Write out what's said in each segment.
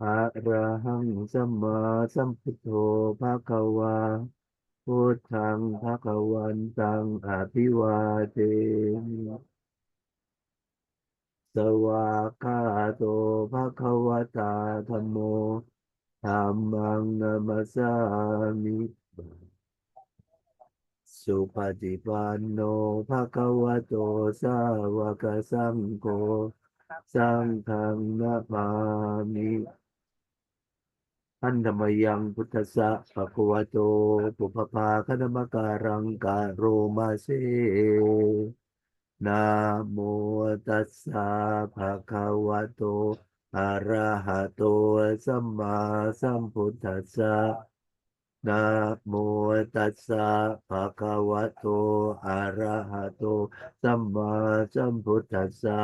อะระหังสัมมาสัมพุทโธภะคะวาพุทธังภะคะวันตังอภิวาเทมิสวากขาโตภะคะวตาธัมโมธัมมังนัมสสามิสุปฏิปันโนภะคะวะโตสาวกสังโฆสังฆังนะมามิอันธรรมยังพุทธัสสะภะคะวะโตปุพพาคณมการังกะโรมาเซนะโมตัสสะภะคะวะโตอะระหะโตสัมมาสัมพุทธัสสะนะโมตัสสะภะคะวะโตอะระหะโตสัมมาสัมพุทธัสสะ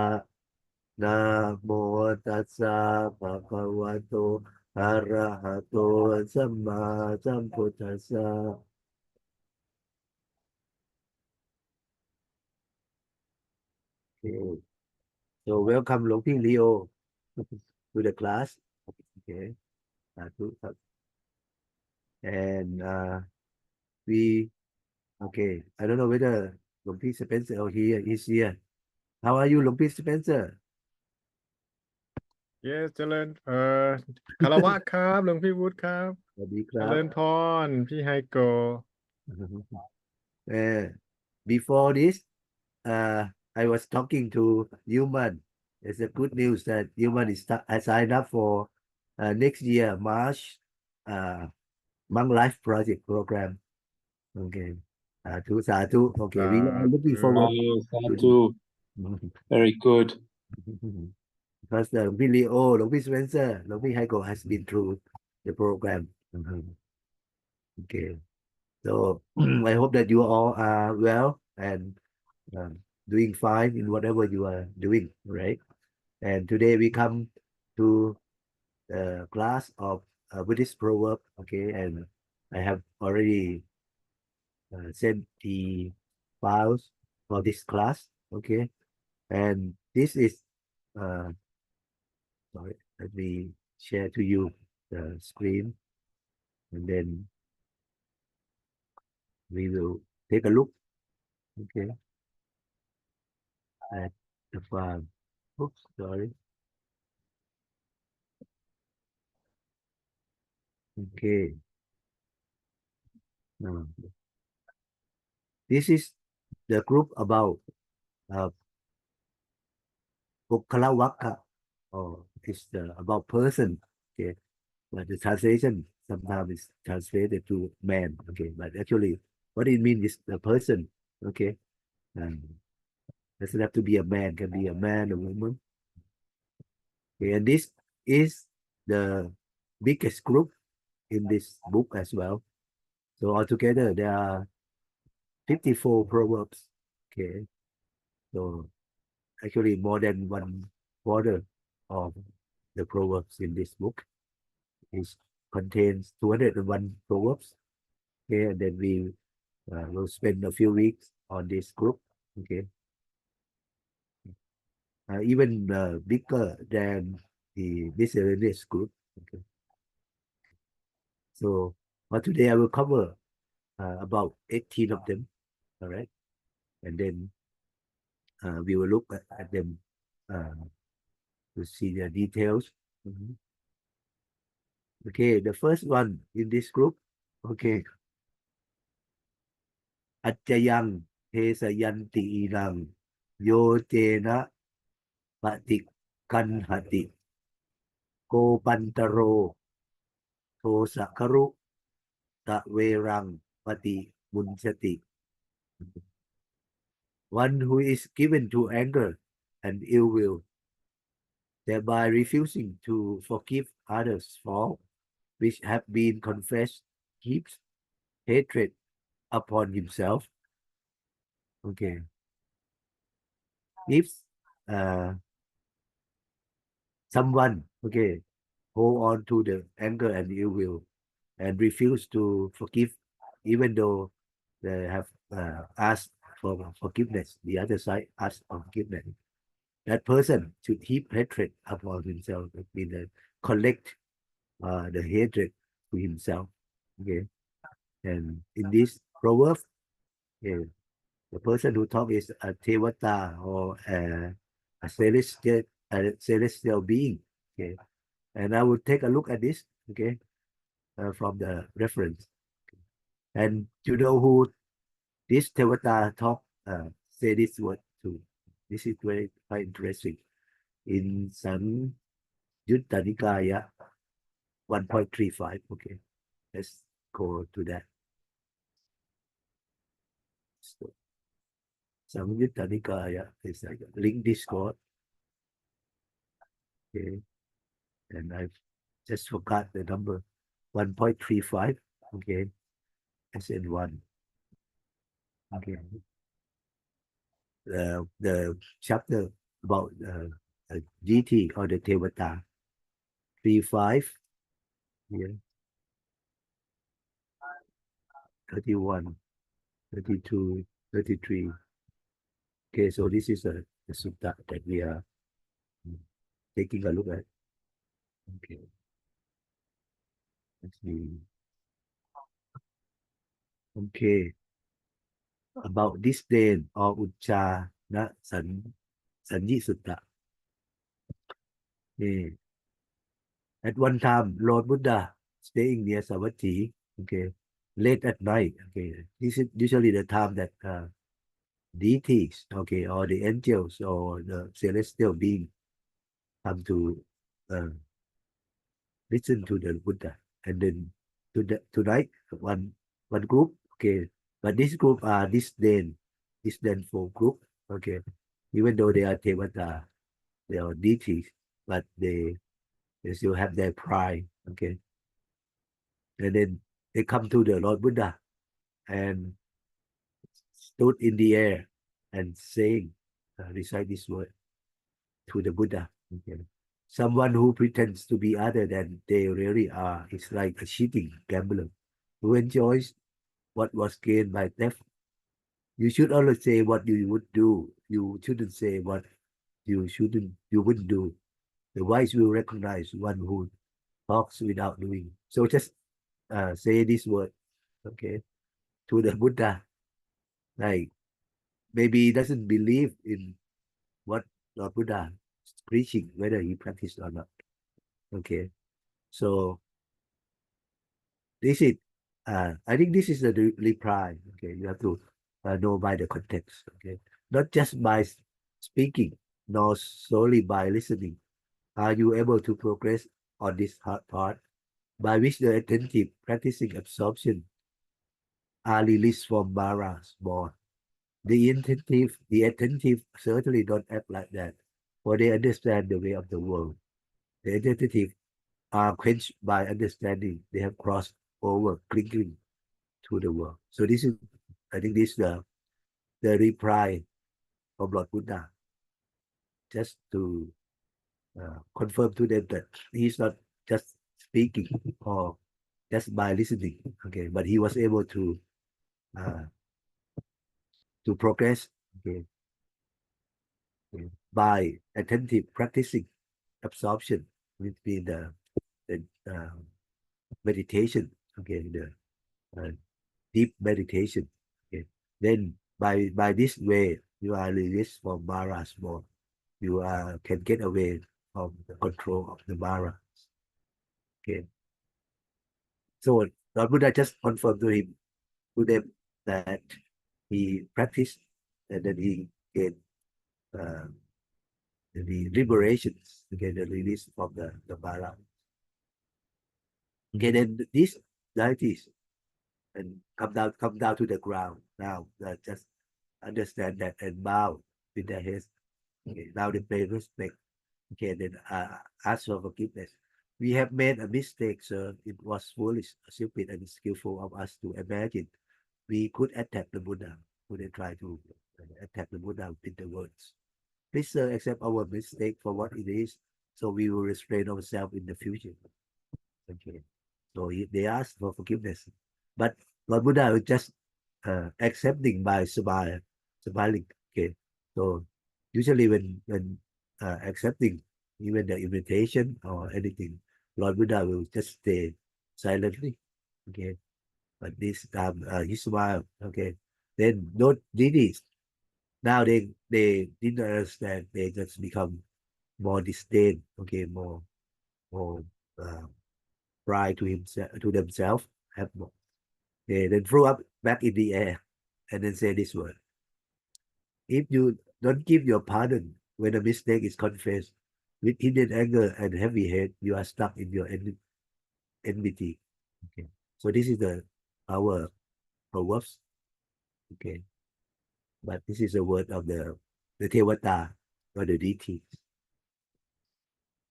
นะโมตัสสะภะคะวะโตอะระหะโตสัมมาสัมพุทธัสสะ Okay. So welcome หลวงพี่ Leo to the class. Okay. And we okay. I don't know whether หลวงพี่ Spencer or here is here. How are you หลวงพี่ Spencer? Yes เจริญคารวะครับหลวงพี่วุฒิครับ สวัสดีค เจ รับ ริญพรพี่ไฮโก Before this, I was talking to Human. It's a good news that Human is I signed up for next year March Monk Life Project program. Okay. Satu. Okay. We are looking forward Oh, to Satu. Very good. because the Billy O, Long Spencer, Long Haiko has been through the program. Okay. So I hope that you all are well and doing fine in whatever you are doing, right? And today we come to the class of Buddhist proverb, okay? And I have already sent the files for this class, okay? And this is, sorry, let me share to you the screen, and then we will take a look, okay, at the file. Oops, sorry. Okay. Now, this is the group about uh, Ukkalavaka, or it's about person, okay, but the translation sometimes is translated to man, okay, but actually what it means is the person, okay, doesn't have to be a man, can be a man, a woman, okay, and this is the biggest group in this book as well. So altogether there are 54 proverbs, okay, so actually more than 1/4 of the proverbs in this book is contains 201 proverbs. Okay, and then we will spend a few weeks on this group. Okay, even bigger than the miscellaneous group. Okay, so for today I will cover about 18 of them. All right, and then we will look at them to see their details. Okay, the first one in this group. Okay, อัจจยังเทสยันติอีนังโยเจนะปฏิกันหติโกปันตโรโทสะครุตะเวรังปฏิมุนสติ one who is given to anger and ill will, thereby refusing to forgive others' fault which have been confessed, keeps hatred upon himself. Okay, if someone, okay, hold on to the anger and ill will and refuse to forgive, even though they have asked for forgiveness, the other side asked for forgiveness, that person should heap hatred upon himself. It means collect the hatred to himself. Okay, and in this proverb, okay, the person who talk is a Tevata or a celestial being. Okay, and I will take a look at this. Okay, from the reference. And you know who this Tevata talk say this word to? This is very quite interesting. In Sang Yutta Nikaya 1.35. Okay, let's go to that. So, Sang Yutta Nikaya is like a link Discord. Okay, and I've just forgot the number 1.35. Okay, SN1. Okay, the chapter about GT or the Tevata 35. Yeah, 31, 32, 33. Okay, so this is the sutta that we are taking a look at. Okay, let's see. Okay, about disdain or ucca na sanyi sutta. Yeah. At one time, Lord Buddha staying near Savatthi, okay, late at night. Okay, this is usually the time that deities, okay, or the angels or the celestial being come to uh, listen to the Buddha. And then tonight, one group, okay, but this group are disdainful group, okay, even though they are Tevata, they are deities, but they still have their pride, okay. And then they come to the Lord Buddha and stood in the air and saying, recite this word to the Buddha. Okay. Someone who pretends to be other than they really are is like a cheating gambler who enjoys what was gained by theft. You should always say what you would do. You shouldn't say what you wouldn't do. The wise will recognize one who talks without doing. So just say this word, okay, to the Buddha. Like maybe he doesn't believe in what Lord Buddha is preaching, whether he practiced or not. Okay, so this is, I think this is the reply. Okay, you have to know by the context. Okay, not just by speaking, nor solely by listening. Are you able to progress on this hard part by which the attentive practicing absorption are released from Mara's born? The attentive certainly don't act like that, for they understand the way of the world. The attentive are quenched by understanding. They have crossed over, clinging to the world. So this is, I think, this is the reply of Lord Buddha, just to confirm to them that he's not just speaking or just by listening, okay, but he was able uh, to progress, okay, by attentive practicing absorption, which means the meditation, okay, the deep meditation. Okay. Then by this way, you are released from Mara's mode. You can get away from the control of the Mara. Okay. So Lord Buddha just confirmed to them that he practiced and then he gained the liberations, okay, the release from the Mara. Okay, then these deities and come down to the ground now. Just understand that and bow with their heads. Okay, now they pay respect. Okay, then ask for forgiveness. We have made a mistake, sir. It was foolish, stupid, and skillful of us to imagine we could attack the Buddha. When they try to attack the Buddha with the words. Please, sir, accept our mistake for what it is, so we will restrain ourselves in the future. Okay. So they asked for forgiveness. But Lord Buddha was just accepting by smiling. Okay. So usually when accepting even the invitation or anything, Lord Buddha will just stay silently. Okay. But this time he smiled. Okay. Then those deities, now they didn't understand. They just become more disdain. Okay, more uh, pride to himself, to themselves. Have more. They then threw up back in the air and then say this word: if you don't give your pardon when a mistake is confessed, with hidden anger and heavy head, you are stuck in your enmity. Okay. So this is our Proverbs. Okay. But this is a word of the Tevata or the deities.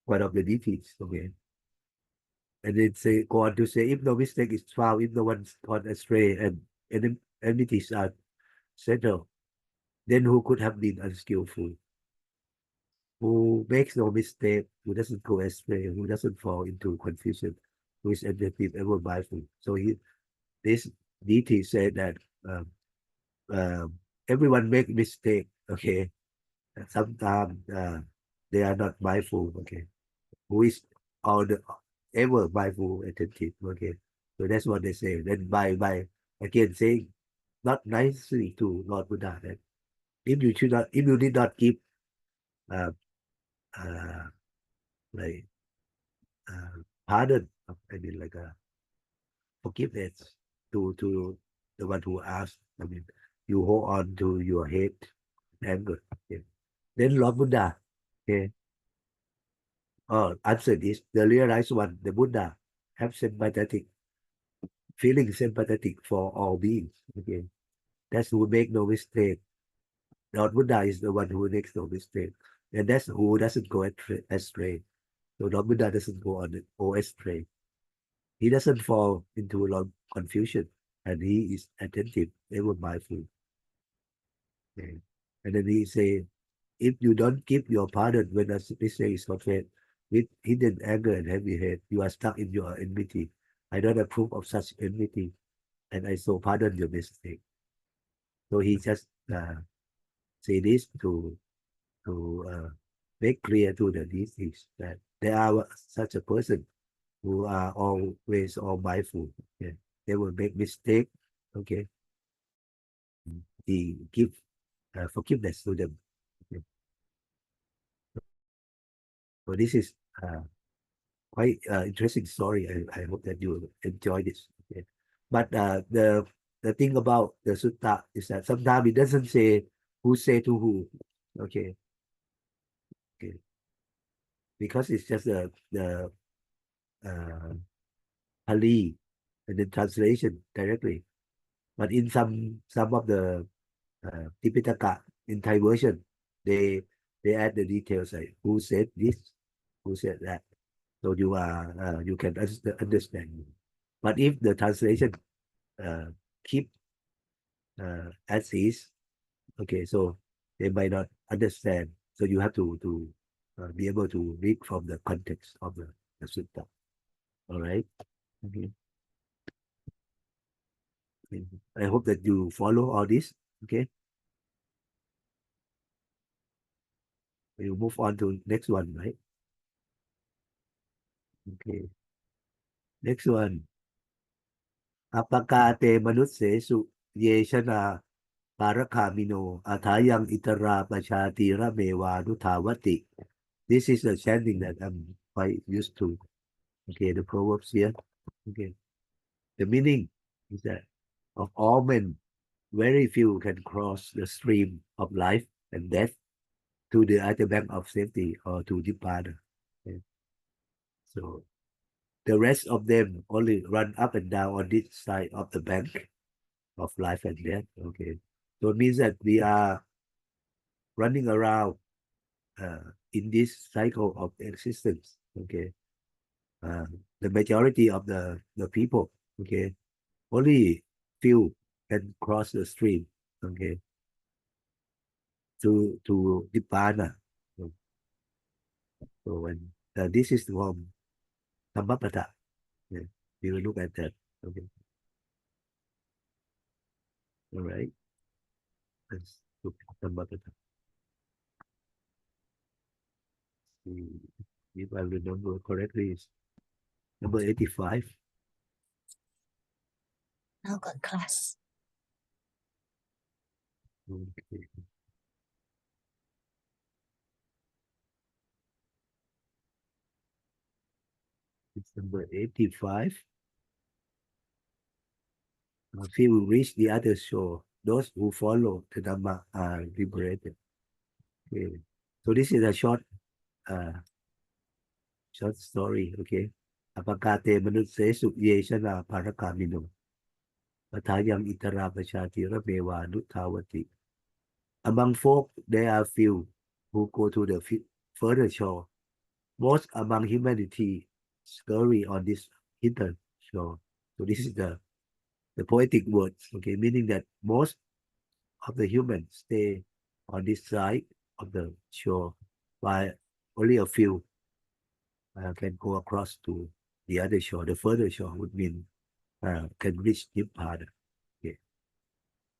One of the deities. Okay. And then say go on to say, if no mistake is found, if no one's gone astray and enmities are settled, then who could have been unskillful? Who makes no mistake, who doesn't go astray, who doesn't fall into confusion, who is attentive, ever mindful. So this deity said that um, um, everyone make mistake. Okay, sometimes they are not mindful. Okay, who is all the ever mindful, attentive. Okay, so that's what they say. Then by again saying not nicely to Lord Buddha that if you did not give uh, uh, like pardon, I mean like forgiveness to the one who asked. I mean, you hold on to your hate, anger. Okay. Then Lord Buddha, okay, answer this. The realized one, the Buddha, have sympathetic, feeling sympathetic for all beings. Okay, that's who make no mistake. Lord Buddha is the one who makes no mistake, and that's who doesn't go astray. So Lord Buddha doesn't go astray. He doesn't fall into a long confusion, and he is attentive, ever mindful. Okay. And then he say, if you don't keep your pardon when a mistake is confessed, with hidden anger and heavy head, you are stuck in your enmity. I don't approve of such enmity, and I so pardon your mistake. So he just say this to make clear to the deities that there are such a person who are always all mindful. Yeah. They will make mistake. Okay. He give forgiveness to them. Okay. So this is quite interesting story. I hope that you enjoy this. Okay. But the thing about the sutta is that sometimes it doesn't say who say to who. Okay. Okay. Because it's just the uh, Pali and the translation directly. But in some of the Tipitaka in Thai version, they they add the details like who said this, who said that. So you can understand. But if the translation uh, keep as is, okay, so they might not understand. So you have to be able to read from the context of the sutta. All right. Okay. I hope that you follow all this. Okay. We'll move on to next one, right? Okay. Next one. Apakate manutsesu yeshana parakamino atayang itara pachatira mewanutawati. This is a chanting that I'm quite used to. Okay, the Proverbs here. Okay. The meaning is that of all men, very few can cross the stream of life and death to the other bank of safety or to Nibbana. Okay. So the rest of them only run up and down on this side of the bank of life and death. Okay. So it means that we are running around in this cycle of existence. Okay. The majority of the people, okay, only few can cross the stream, okay, to Nibbana. So when this is from Dhammapada, yeah, we will look at that. Okay, all right. Let's look at Dhammapada. See if I remember correctly. Number 85. เอาก่อนคลาส Okay. It's number 85. Few will reach the other shore. Those who follow the Dhamma are liberated. Okay. So this is a short story. Okay. อปกาเตมนุษย์เสสุเยชนาภารกามิโนปทายังอิตราประชาธิระเมวานุทาวติ Among folk, there are few who go to the further shore. Most among humanity scurry on this hither shore. So this is the poetic words, okay, meaning that most of the humans stay on this side of the shore, while only a few can go across to the other shore. The further shore would mean can reach Nibbana. Okay.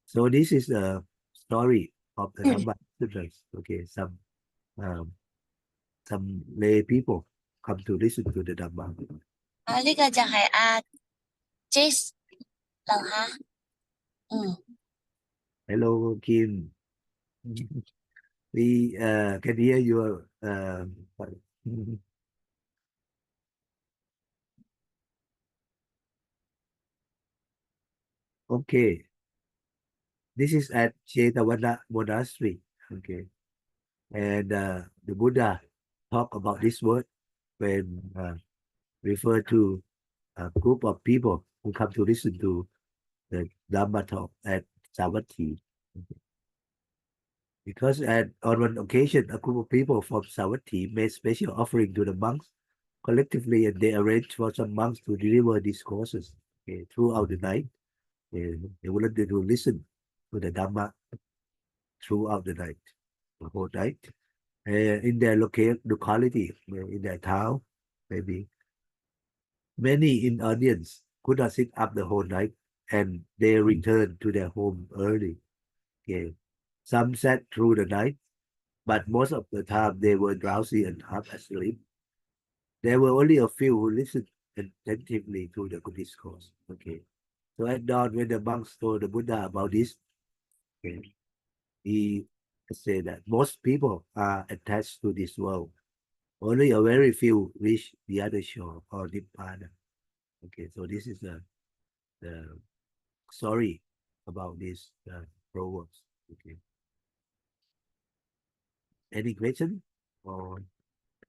So this is the story of the Dhamma students. Okay, some lay people come to listen to the Dhamma. นี่ก็จะให้อาเจสเราฮะ Hello, Kim. We can hear your okay. This is at Chetavana Monastery. Okay. And the Buddha talk about this word when refer to a group of people who come to listen to the Dhamma talk at Savatthi. Because on one occasion, a group of people from Savatthi made special offering to the monks collectively, and they arranged for some monks to deliver discourses throughout the night. They wanted to listen to the Dhamma throughout the night, the whole night. In their locality, in their town, maybe. Many in audience could not sit up the whole night, and they returned to their home early. Okay. Some sat through the night, but most of the time they were drowsy and half asleep. There were only a few who listened attentively to the discourse. Okay. So at dawn, when the monks told the Buddha about this, okay, he said that most people are attached to this world. Only a very few reach the other shore or Nibbana. Okay, so this is the story about this Proverbs. Okay. Any question or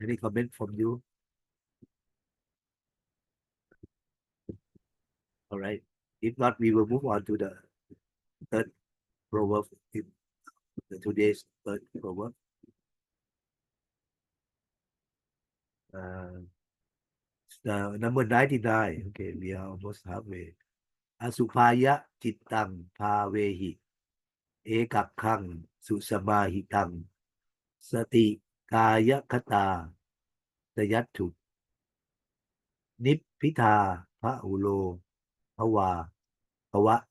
any comment from you? All right. If not, we will move on to the third proverb. Today's third proverb. Number 99. Okay, we are almost halfway. Asupaya chittang pavehi ekakkang susamahitang sati kaya kata tayattu nippita paulo pawa pawa.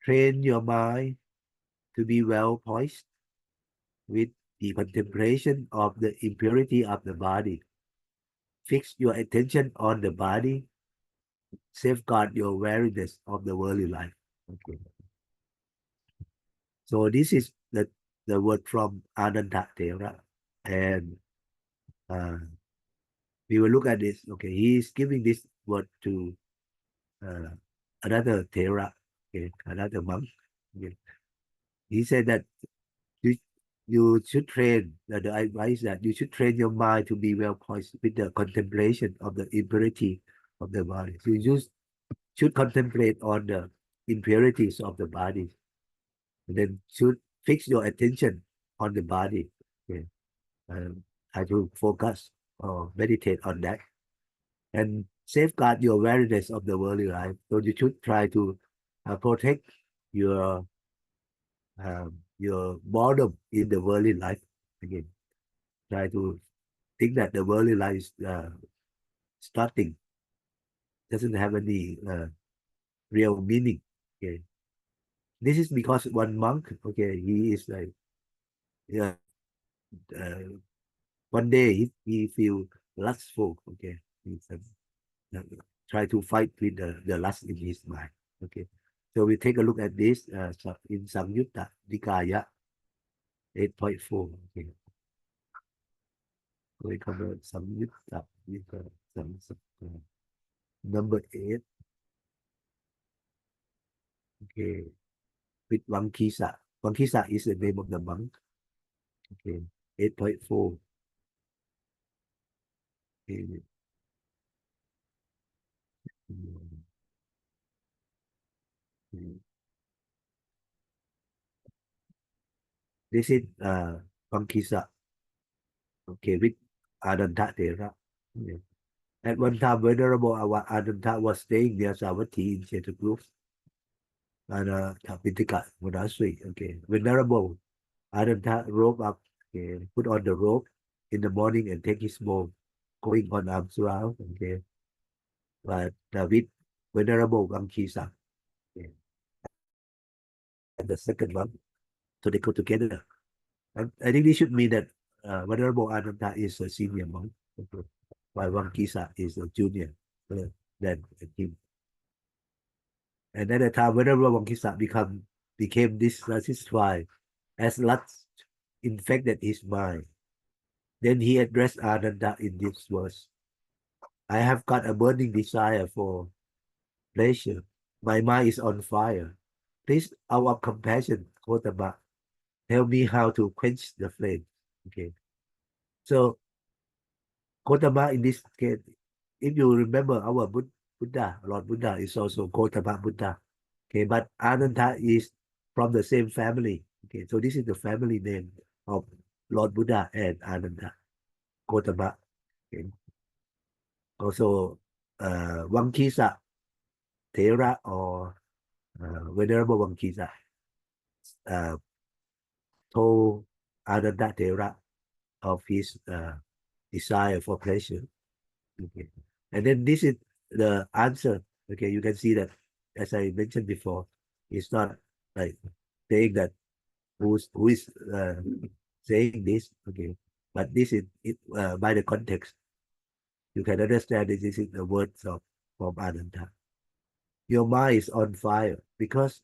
Train your mind to be well poised with the contemplation of the impurity of the body. Fix your attention on the body. Safeguard your awareness of the worldly life. Okay. So this is the word from Ananda Thera, and we will look at this. Okay, he is giving this word to another Thera, okay, another monk. Okay. He said that you should train, the advice that you should train your mind to be well poised with the contemplation of the impurity of the body. So you should contemplate on the impurities of the body, and then should fix your attention on the body. Okay. Try to focus or meditate on that, and safeguard your awareness of the worldly life. So you should try to protect your boredom in the worldly life. Again, try to think that the worldly life is starting, doesn't have any real meaning. Okay, this is because one monk, okay, he is like, yeah, one day he feel lustful. Okay, he's try to fight with the lust in his mind. Okay, so we take a look at this in Samyutta Nikaya 8.4. Okay, we cover Samyutta number 8. Okay, with Vankisa. Vankisa is the name of the monk. Okay, 8.4. Okay. This is Vankisa. Okay, with Ananta Thera. Yeah. At one time, Venerable Ananta was staying near Savatthi in Chetagrove and Kapitaka Monastery. Okay, Venerable Ananta rope up, okay, put on the rope in the morning and take his smoke, going on arms around. Okay, but with Venerable Vankisa. Okay. And the second one, so they go together. And I think this should mean that Venerable Ananta is a senior monk, while Vankisa is a junior than him. And at the time, Venerable Vankisa became dissatisfied as lust infected his mind. Then he addressed Ananda in this verse. I have got a burning desire for pleasure. My mind is on fire. Please, out of compassion, Gotama, tell me how to quench the flame. Okay. So Gotama in this case, if you remember our Buddha, Lord Buddha is also Gotama Buddha. Okay, but Ananta is from the same family. Okay, so this is the family name of Lord Buddha and Ananda, Gotama. Okay. Also, Vankisa Thera or Venerable Vankisa told Ananda Thera of his desire for pleasure. Okay. And then this is the answer. Okay, you can see that, as I mentioned before, it's not like saying that who is saying this. Okay, but this is it by the context. You can understand that this is the words of Ananda. Your mind is on fire because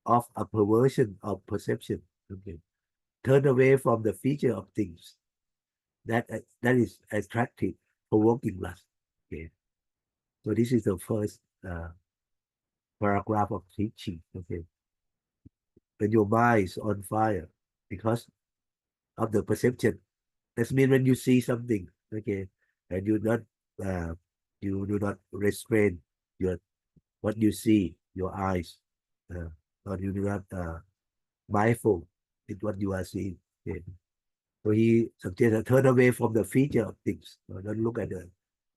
of a perversion of perception. Okay, turn away from the feature of things that is attractive, provoking lust. Okay, so this is the first paragraph of teaching. Okay, when your mind is on fire because of the perception, that means when you see something, okay, and you do not restrain your what you see, your eyes, or you do not mindful with what you are seeing. Okay. So he suggests turn away from the feature of things. Don't look at the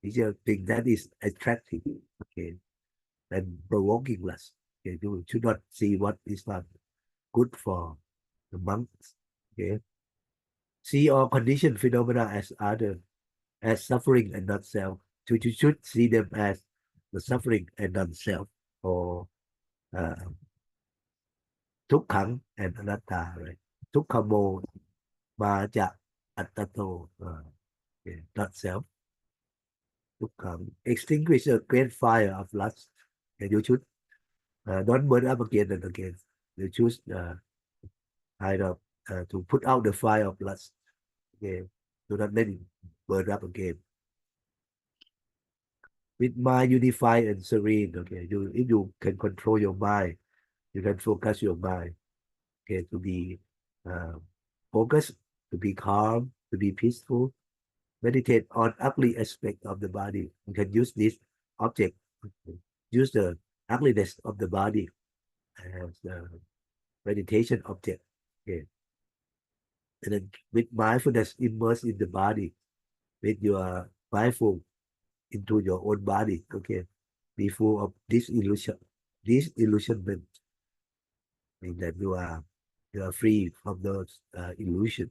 feature of things that is attractive, okay, and provoking lust. Okay, you should not see what is not good for the monks. Okay, see all conditioned phenomena as other, as suffering and not self. So you should see them as the suffering and not self, or tukkhaṃ and anatta, right? Tukkhamo maja attato, okay, not self. Tukkhaṃ. Extinguish a great fire of lust, and you should don't burn up again and again. You choose kind of to put out the fire of lust. Okay, do not let it burn up again. With mind unified and serene. Okay, if you can control your mind, you can focus your mind. Okay, to be focused, to be calm, to be peaceful. Meditate on ugly aspect of the body. You can use this object, use the ugliness of the body as the meditation object. Okay, and then with mindfulness, immerse in the body. With your mindful into your own body. Okay, be full of disillusionment, mean that you are free from those illusion,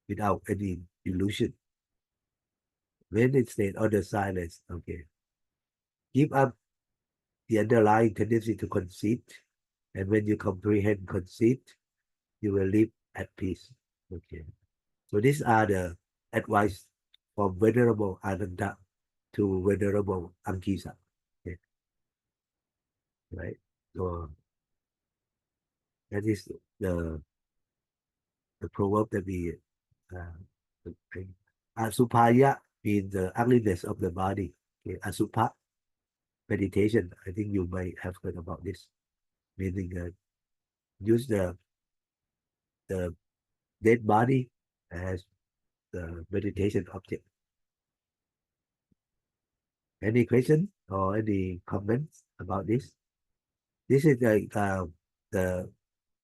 without any illusion. When it stays under silence, okay, give up the underlying tendency to conceit, and when you comprehend conceit, you will live at peace. Okay, so these are the advice from Venerable Ananda to Venerable Ankisa. Okay. Right. So that is the proverb that we Asupaya means the ugliness of the body. Okay. Asupa meditation. I think you might have heard about this. Meaning use the dead body as the meditation object. Any question or any comments about this? This is the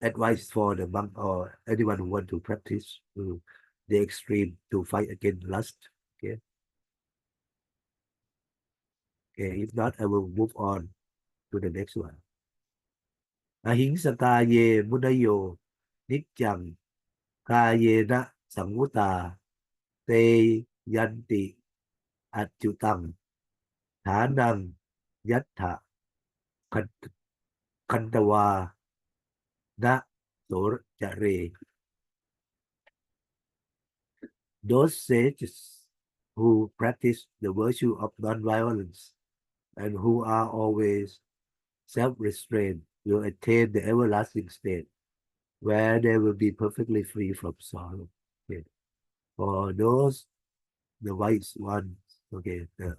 advice for the monk or anyone who want to practice to the extreme to fight against lust. Okay. Okay. If not, I will move on to the next one. Ahingsaka ye munayo nityang kayena sammuta te yanti achyutam thanang yattha kantawa na sorjare. Those sages who practice the virtue of non-violence and who are always self-restrained will attain the everlasting state where they will be perfectly free from sorrow. Okay. For those, the wise ones, okay, the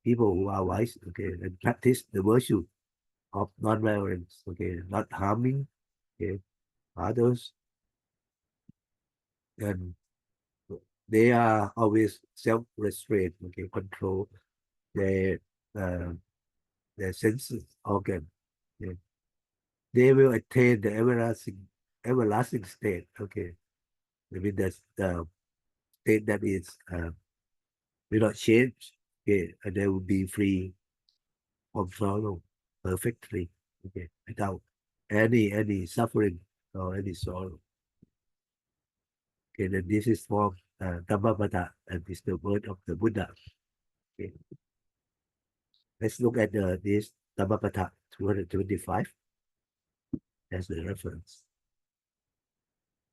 people who are wise, okay, and practice the virtue of non-violence, okay, not harming, okay, others, and they are always self-restrained, okay, control their senses organ. Okay. They will attain the everlasting state. Okay, I mean that's the state that is will not change. Okay, and they will be free from sorrow perfectly. Okay, without any suffering or any sorrow. Okay, then this is from Dhammapada, and this is the word of the Buddha. Okay, let's look at this Dhammapada 225 as the reference.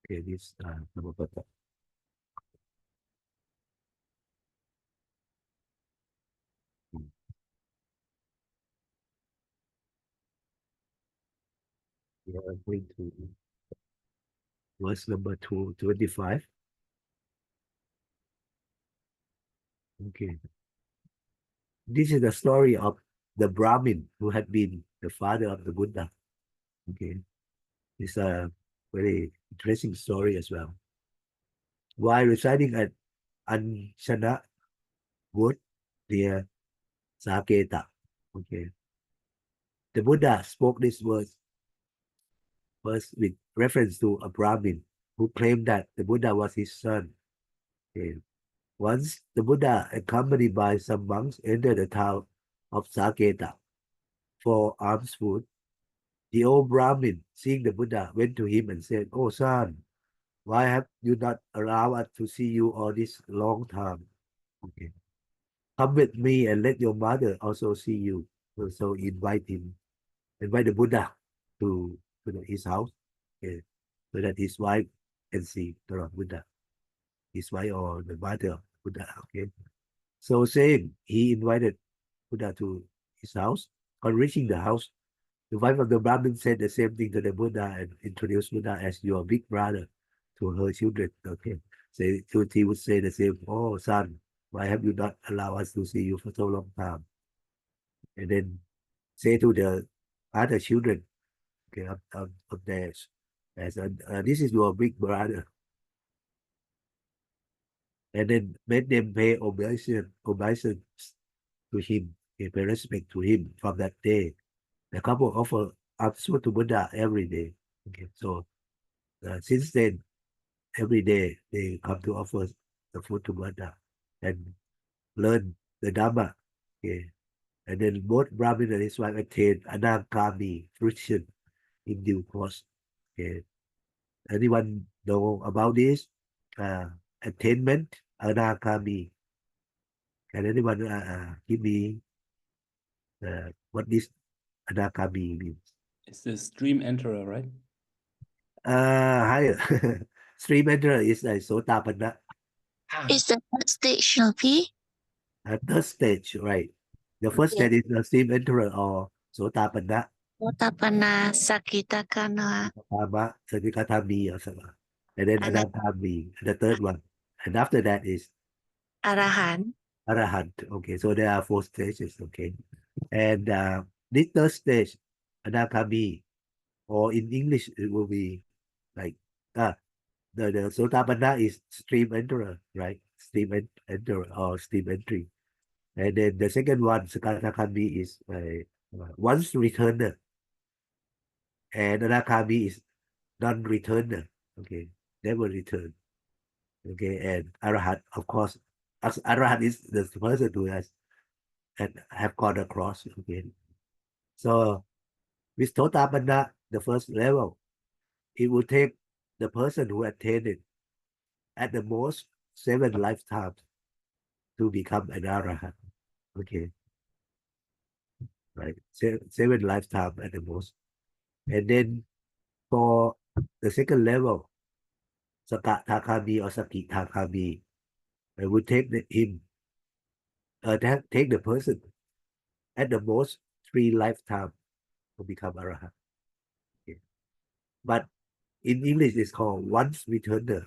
Okay, this Dhammapada. We are going to verse number 225. Okay. This is the story of the Brahmin who had been the father of the Buddha. Okay. It's a very interesting story as well. While residing at Anshana Wood near Saketa, okay, the Buddha spoke these words first with reference to a Brahmin who claimed that the Buddha was his son. Okay. Once the Buddha, accompanied by some monks, entered the town of Saketa for alms food. The old Brahmin, seeing the Buddha, went to him and said, "Oh son, why have you not allowed us to see you all this long time? Okay. Come with me and let your mother also see you." So invite the Buddha to his house, okay, so that his wife can see the Lord Buddha, his wife or the mother of Buddha. Okay. So saying, he invited Buddha to his house. On reaching the house, the wife of the Brahmin said the same thing to the Buddha and introduced Buddha as your big brother to her children. Okay. So he would say the same, "Oh son, why have you not allowed us to see you for so long time?" And then say to the other children, okay, of theirs, as this is your big brother. And then made them pay obeisance to him, pay respect to him. From that day, the couple offer food to Buddha every day. Okay, so since then, every day they come to offer the food to Buddha and learn the Dhamma. Okay, and then both Brahmin and his wife attained Anagami fruition in due course. Okay, anyone know about this attainment Anagami? Can anyone give me what this Anagami means? Is this dream enterer, right? Higher. stream enterer is like Sotapanna. Is the third stage หลวงพี่ Third stage, right? The first Yes. stage is the stream enterer or Sotapanna, โอตปนาสกิตากานา Kama, Sanikatami or something. And then And then- Anatami, the third one. And after that is อรหันต์ Arahant. Okay, so there are 4 stages. Okay, and this third stage, Anakami, or in English it will be like the Sotapanna is stream enterer, right? Stream enterer or stream entry, and then the second one, Sakatakami, is once returner, and Anakami is non-returner. Okay, never return. Okay, and Arahant, of course, as Arahant is the person who has and have gone across. Okay, so with Sotapanna, the first level, it will take the person who attained it at the most 7 lifetimes to become an Arahant. Okay, right, 7 lifetimes at the most. And then for the second level, Sakatakami or Sakitakami, I would take him, take the person at the most 3 lifetimes to become Arahant. Okay. But in English, it's called once returner.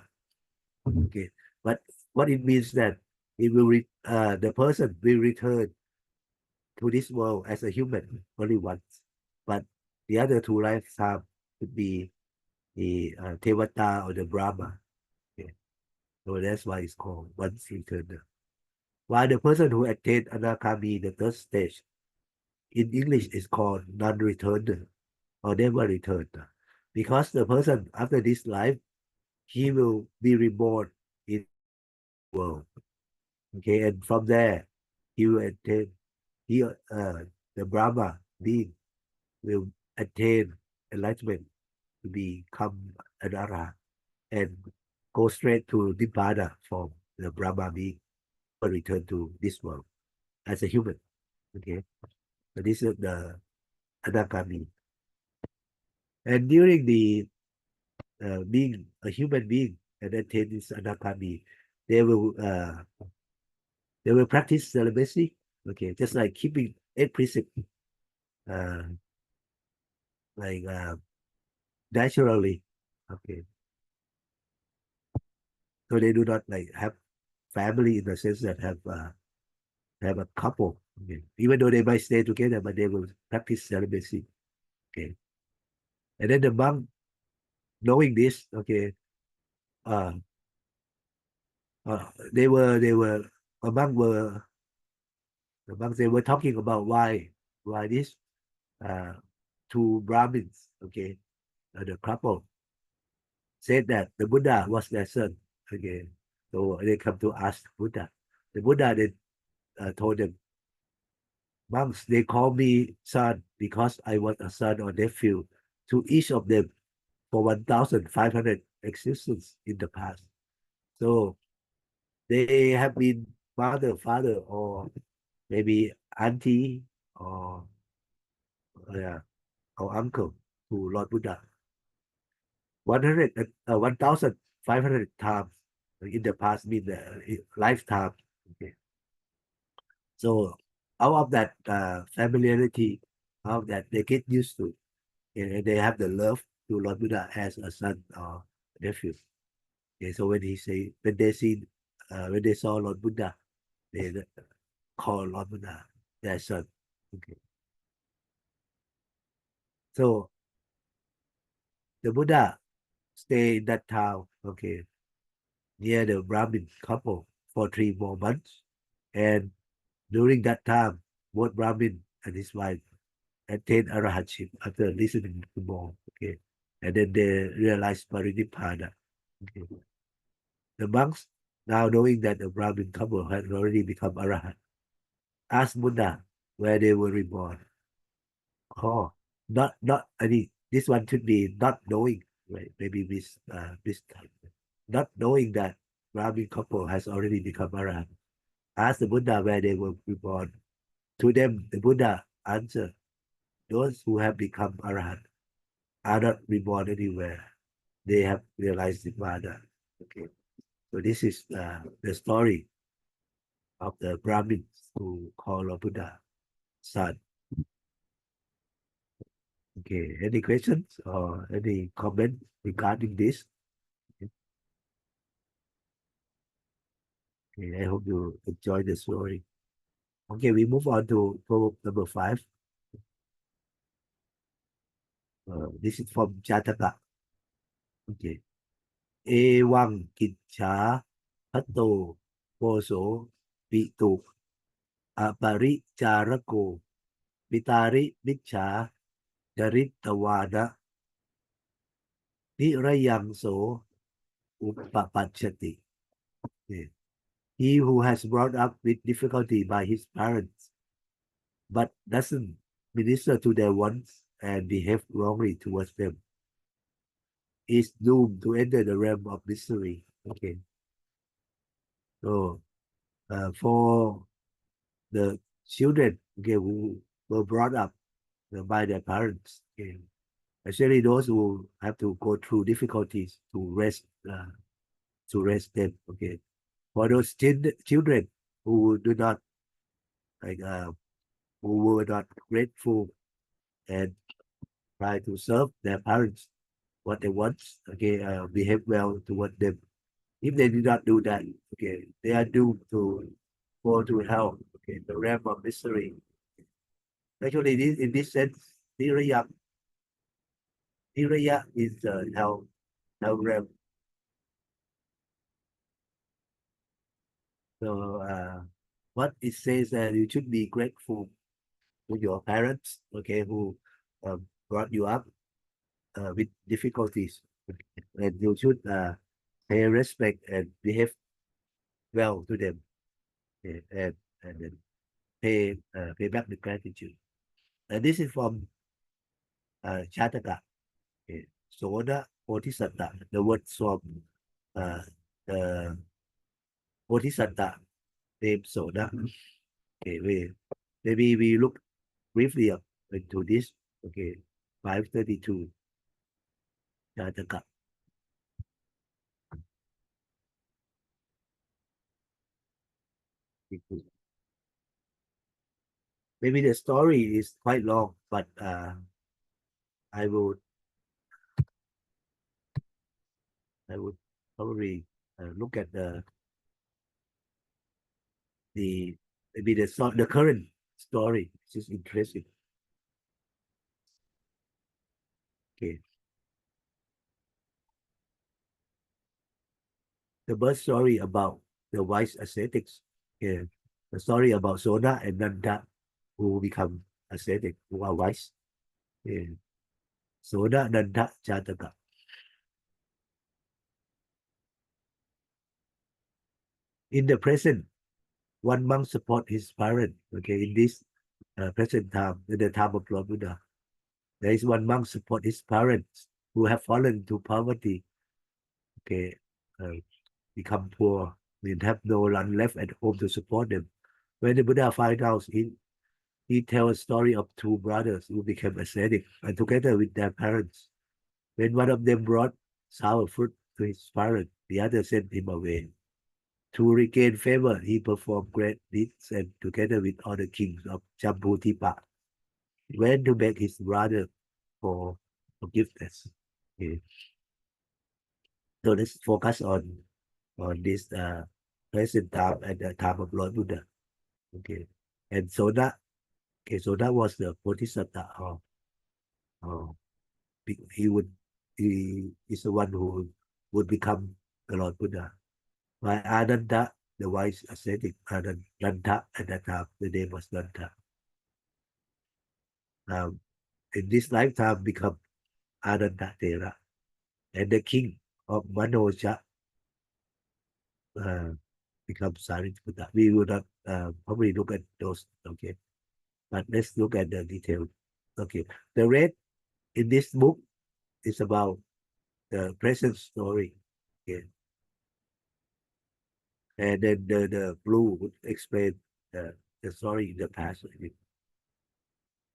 Okay, but what it means that it will the person will return to this world as a human only once, but the other 2 lifetimes could be the Tevata or the Brahma. Okay. So that's why it's called once returner. While the person who attained Anakami, the third stage, in English is called non-returner or never returner, because the person after this life, he will be reborn in the world. Okay, and from there, he will attain, the Brahma being will attain enlightenment to become an Arahant and go straight to Nibbana from the Brahma being, or return to this world as a human. Okay, so this is the Anakami. And during the being a human being and attain this Anakami, they will practice celibacy. Okay, just like keeping 8 precepts, like naturally. Okay, so they do not like have family in the sense that have a couple. Okay, even though they might stay together, but they will practice celibacy. Okay, and then the monk, knowing this, okay, they were among were the monks, they were talking about why this 2 Brahmins, okay, the couple said that the Buddha was their son. Okay, so they come to ask Buddha. The Buddha then told them, monks, they call me son because I was a son or nephew to each of them for 1,500 existence in the past. So they have been mother, father, or maybe auntie or uncle to Lord Buddha 1,500 times in the past, mean the lifetime. Okay, so out of that familiarity, out of that they get used to, and they have the love to Lord Buddha as a son or nephew. Okay, so when they saw Lord Buddha, they call Lord Buddha their son. Okay, so the Buddha stay in that town, okay, near the Brahmin couple for 3 more months, and during that time, both Brahmin and his wife attained arahantship after listening to more. Okay, and then they realized parinibbana. Okay, the monks, now knowing that the Brahmin couple had already become arahant, asked Buddha where they were reborn. Oh, not I mean, this one should be not knowing, right? Maybe this time, not knowing that Brahmin couple has already become arahant. Asked the Buddha where they were reborn. To them, the Buddha answered, those who have become arahant are not reborn anywhere. they have realized Nirvana. Okay, so this is the story of the Brahmins who call Lord Buddha son. Okay, any questions or any comment regarding this? Okay, I hope you enjoy the story. Okay, we move on to Proverb number 5. This is from Jataka. Okay. เอวังกิจฉาพัตโตโกโสปิตุอปริจารโกปิตาริมิจฉาจริตวานะนิรยังโสอุปปัชชติ Okay. He who has brought up with difficulty by his parents but doesn't minister to their wants and behave wrongly towards them is doomed to enter the realm of misery. Okay. So for the children, okay, who were brought up by their parents, okay, especially those who have to go through difficulties to raise them. Okay, for those children who do not like who were not grateful and try to serve their parents what they want, okay, behave well toward them. If they do not do that, okay, they are doomed to go to hell, okay, the realm of misery. Actually, in this sense, Niraya is hell realm. So what it says that you should be grateful to your parents, okay, who brought you up with difficulties, and you should pay respect and behave well to them, okay, and then pay back the gratitude. And this is from Chataka. Okay. Soda Bodhisatta. The words from the Bodhisatta name Soda. Okay, maybe we look briefly up into this. Okay, 532 Jataka. Maybe the story is quite long, but I would probably look at the maybe the current story, which is interesting. Okay. The birth story about the wise ascetics. Yeah. The story about Soda and Nanda who become ascetic, who are wise. Yeah. Soda Nanda Jataka. In the present, one monk support his parent. Okay, in this present time, in the time of Lord Buddha, there is one monk support his parents who have fallen to poverty. Okay, become poor, and have no one left at home to support them. When the Buddha finds out, he tells a story of two brothers who became ascetic and together with their parents. When one of them brought sour fruit to his parent, the other sent him away. To regain favor, he performed great deeds and together with other kings of Jambutipa, went to beg his brother for forgiveness. Okay. So let's focus on this present time at the time of Lord Buddha. Okay. And Soda, okay, Soda was the Bodhisatta or he is the one who would become the Lord Buddha. By Ananda, the wise ascetic, Nanda at that time, the name was Nanda. In this lifetime become Ananda Thera. And the king of Manoja become Sariputta. We will not probably look at those, okay? But let's look at the detail. Okay, the red in this book is about the present story. Okay. And then the blue would explain the story in the past.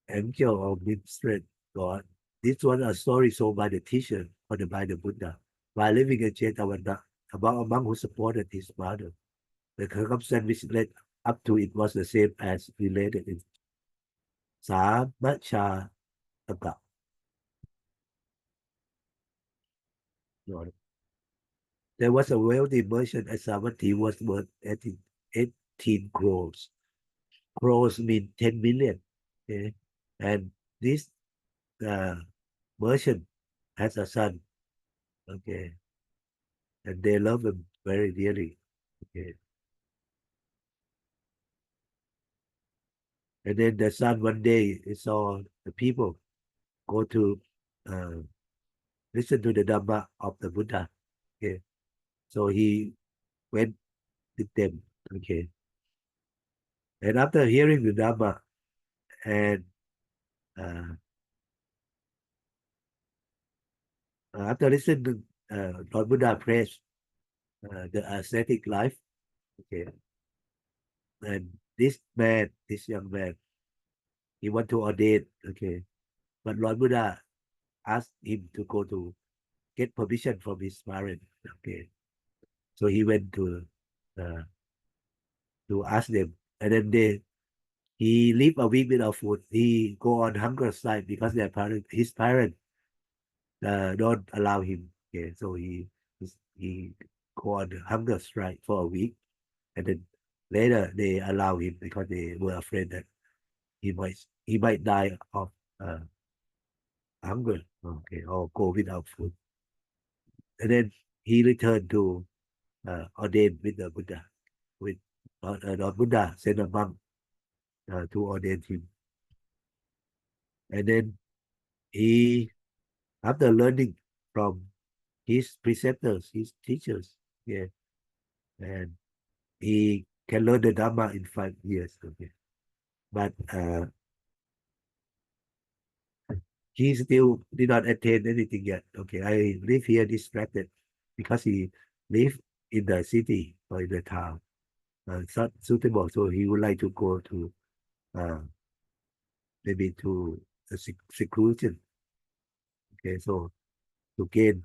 Angel of Ministrant God. This was a story told by the teacher by the Buddha while living in Jetavana, about a monk who supported his mother. The circumstance which led up to it was the same as related in Samacha Taka. There was a wealthy merchant at Savatthi was worth 18 crores. Crores mean 10 million. Okay? And this merchant has a son. Okay. And they love him very dearly. Okay. And then the son one day he saw the people go to listen to the Dhamma of the Buddha. Okay. So he went with them. Okay. And after hearing the Dhamma and after listening to Lord Buddha praise the ascetic life, okay, and this young man, he want to ordain, okay, but Lord Buddha asked him to go to get permission from his parents, okay, so he went to ask them, and then he lived a week without food. He go on hunger strike because his parents don't allow him. Okay, so he go on hunger strike for a week, and then later they allow him because they were afraid that he might die of hunger, okay, or go without food. And then he returned to ordain with the Buddha, with Lord Buddha sent a monk to ordain him. And then he, after learning from his preceptors, his teachers, yeah, and he can learn the Dhamma in 5 years, okay. But he still did not attain anything yet. Okay, I live here distracted because he live in the city or in the town. It's not suitable, so he would like to go to maybe to a seclusion. Okay, so to gain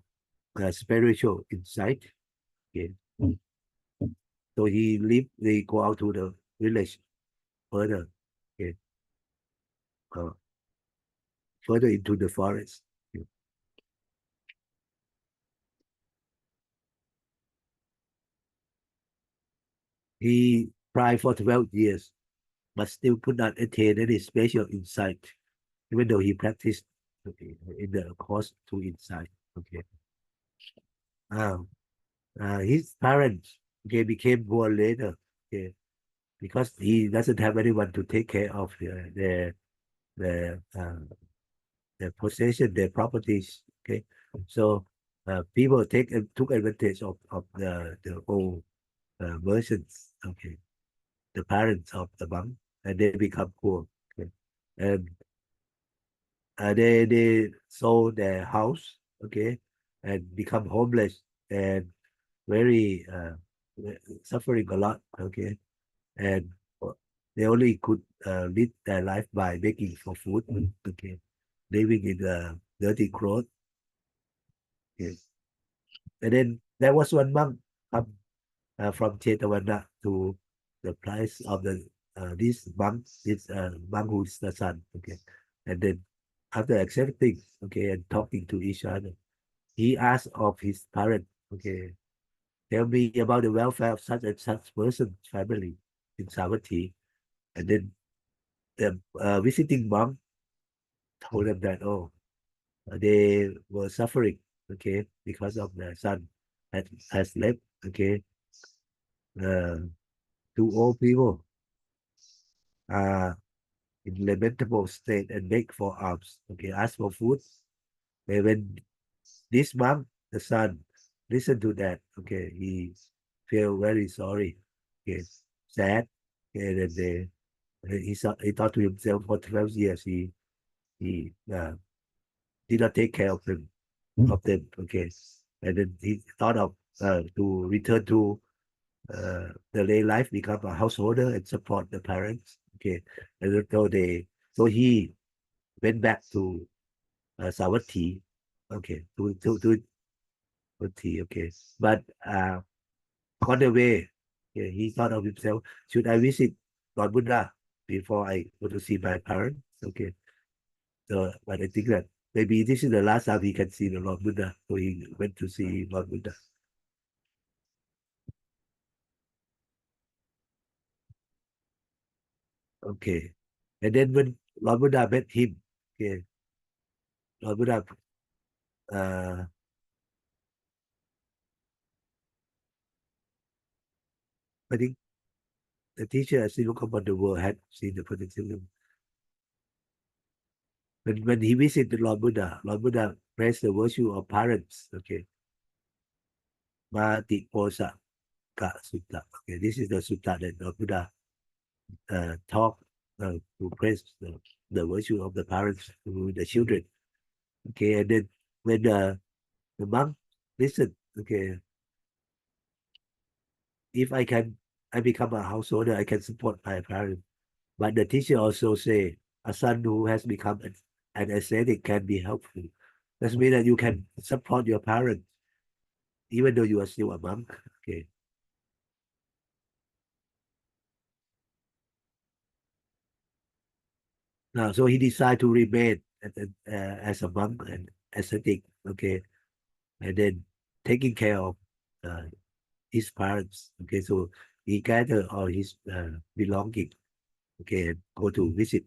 spiritual insight. Okay, so they go out to the village further. Okay, further into the forest. Okay. He tried for 12 years, but still could not attain any special insight, even though he practiced, okay, in the course to insight. Okay. His parents, okay, became poor later. Okay, because he doesn't have anyone to take care of their possession, their properties. Okay, so people took advantage of the old merchants. Okay, the parents of the monk, and they become poor. Okay, and they sold their house. Okay, and become homeless and very suffering a lot. Okay, and they only could lead their life by begging for food. Okay, living in dirty clothes. Yes. And then there was one monk come from Chetavana to the place of this monk who is the son. Okay, and then after accepting, okay, and talking to each other, he asked of his parent, okay, tell me about the welfare of such and such person's family in Savatthi. And then the visiting monk told them that, oh, they were suffering, okay, because of the son has left, okay, two old people in lamentable state and beg for alms, okay, ask for food. And when this monk, the son, listened to that, okay, he felt very sorry, okay, sad, and then he thought to himself for 12 years he did not take care of them, okay, and then he thought of to return to the lay life, become a householder and support the parents, okay, and so he went back to Savatthi, Okay, to tea. Okay, but on the way, yeah, he thought of himself, should I visit Lord Buddha before I go to see my parents? Okay, so but I think that maybe this is the last time he can see the Lord Buddha, so he went to see Lord Buddha. Okay, and then when Lord Buddha met him, okay, Lord Buddha, I think the teacher as he look upon the world had seen the potential. When he visited Lord Buddha praised the virtue of parents. Okay, Mati Posa Ka Sutta. Okay, this is the sutta that Lord Buddha taught to praise the virtue of the parents to the children. Okay, and then when the monk listened, okay, if I become a householder, I can support my parents. But the teacher also say a son who has become an ascetic can be helpful. That means that you can support your parents even though you are still a monk. Okay. Now, so he decided to remain as a monk and ascetic. Okay, and then taking care of uh, his parents. Okay, so he gathered all his belonging. Okay, and go to visit.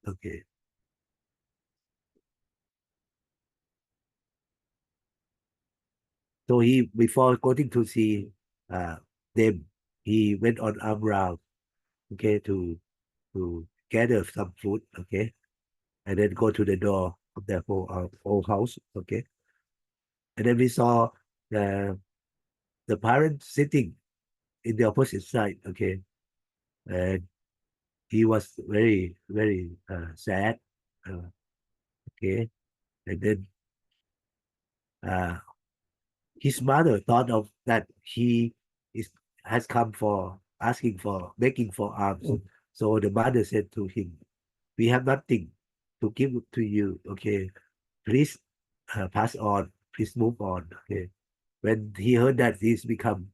Okay. So he before going to see them, he went on arm round. Okay, to gather some food. Okay, and then go to the door of their whole house. Okay, and then we saw the parents sitting in the opposite side. Okay, and he was very sad. Okay, and then uh, his mother thought of that he is has come for asking for begging for alms. So the mother said to him, "We have nothing to give to you. Okay, please pass on. Please move on." Okay. When he heard that, he's become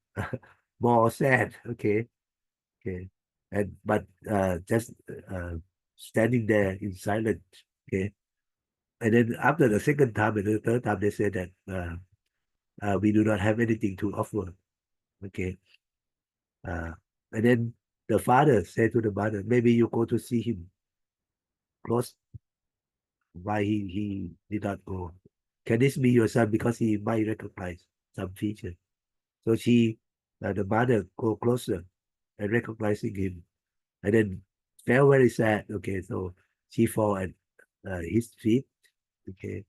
more sad. Okay, okay, and but just standing there in silence. Okay, and then after the second time and the third time, they said that we do not have anything to offer. Okay, uh, and then the father said to the mother, maybe you go to see him close. Why he did not go? Can this be your son? Because he might recognize some feature. So the mother go closer and recognizing him, and then felt very sad. Okay, so she fall at his feet. Okay,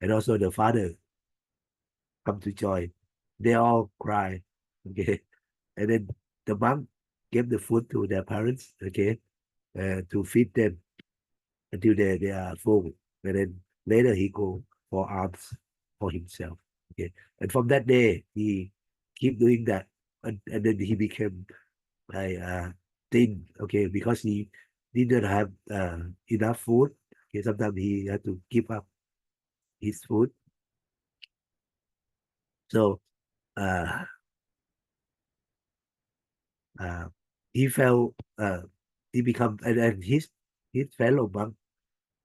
and also the father come to join. They all cry. Okay, and then the mom gave the food to their parents. Okay, to feed them until they are full. And then later he go for alms for himself. Okay, and from that day he keep doing that, and then he became like thin. Okay, because he didn't have enough food. Okay, sometimes he had to give up his food. So uh, uh, he felt he become and his fellow monk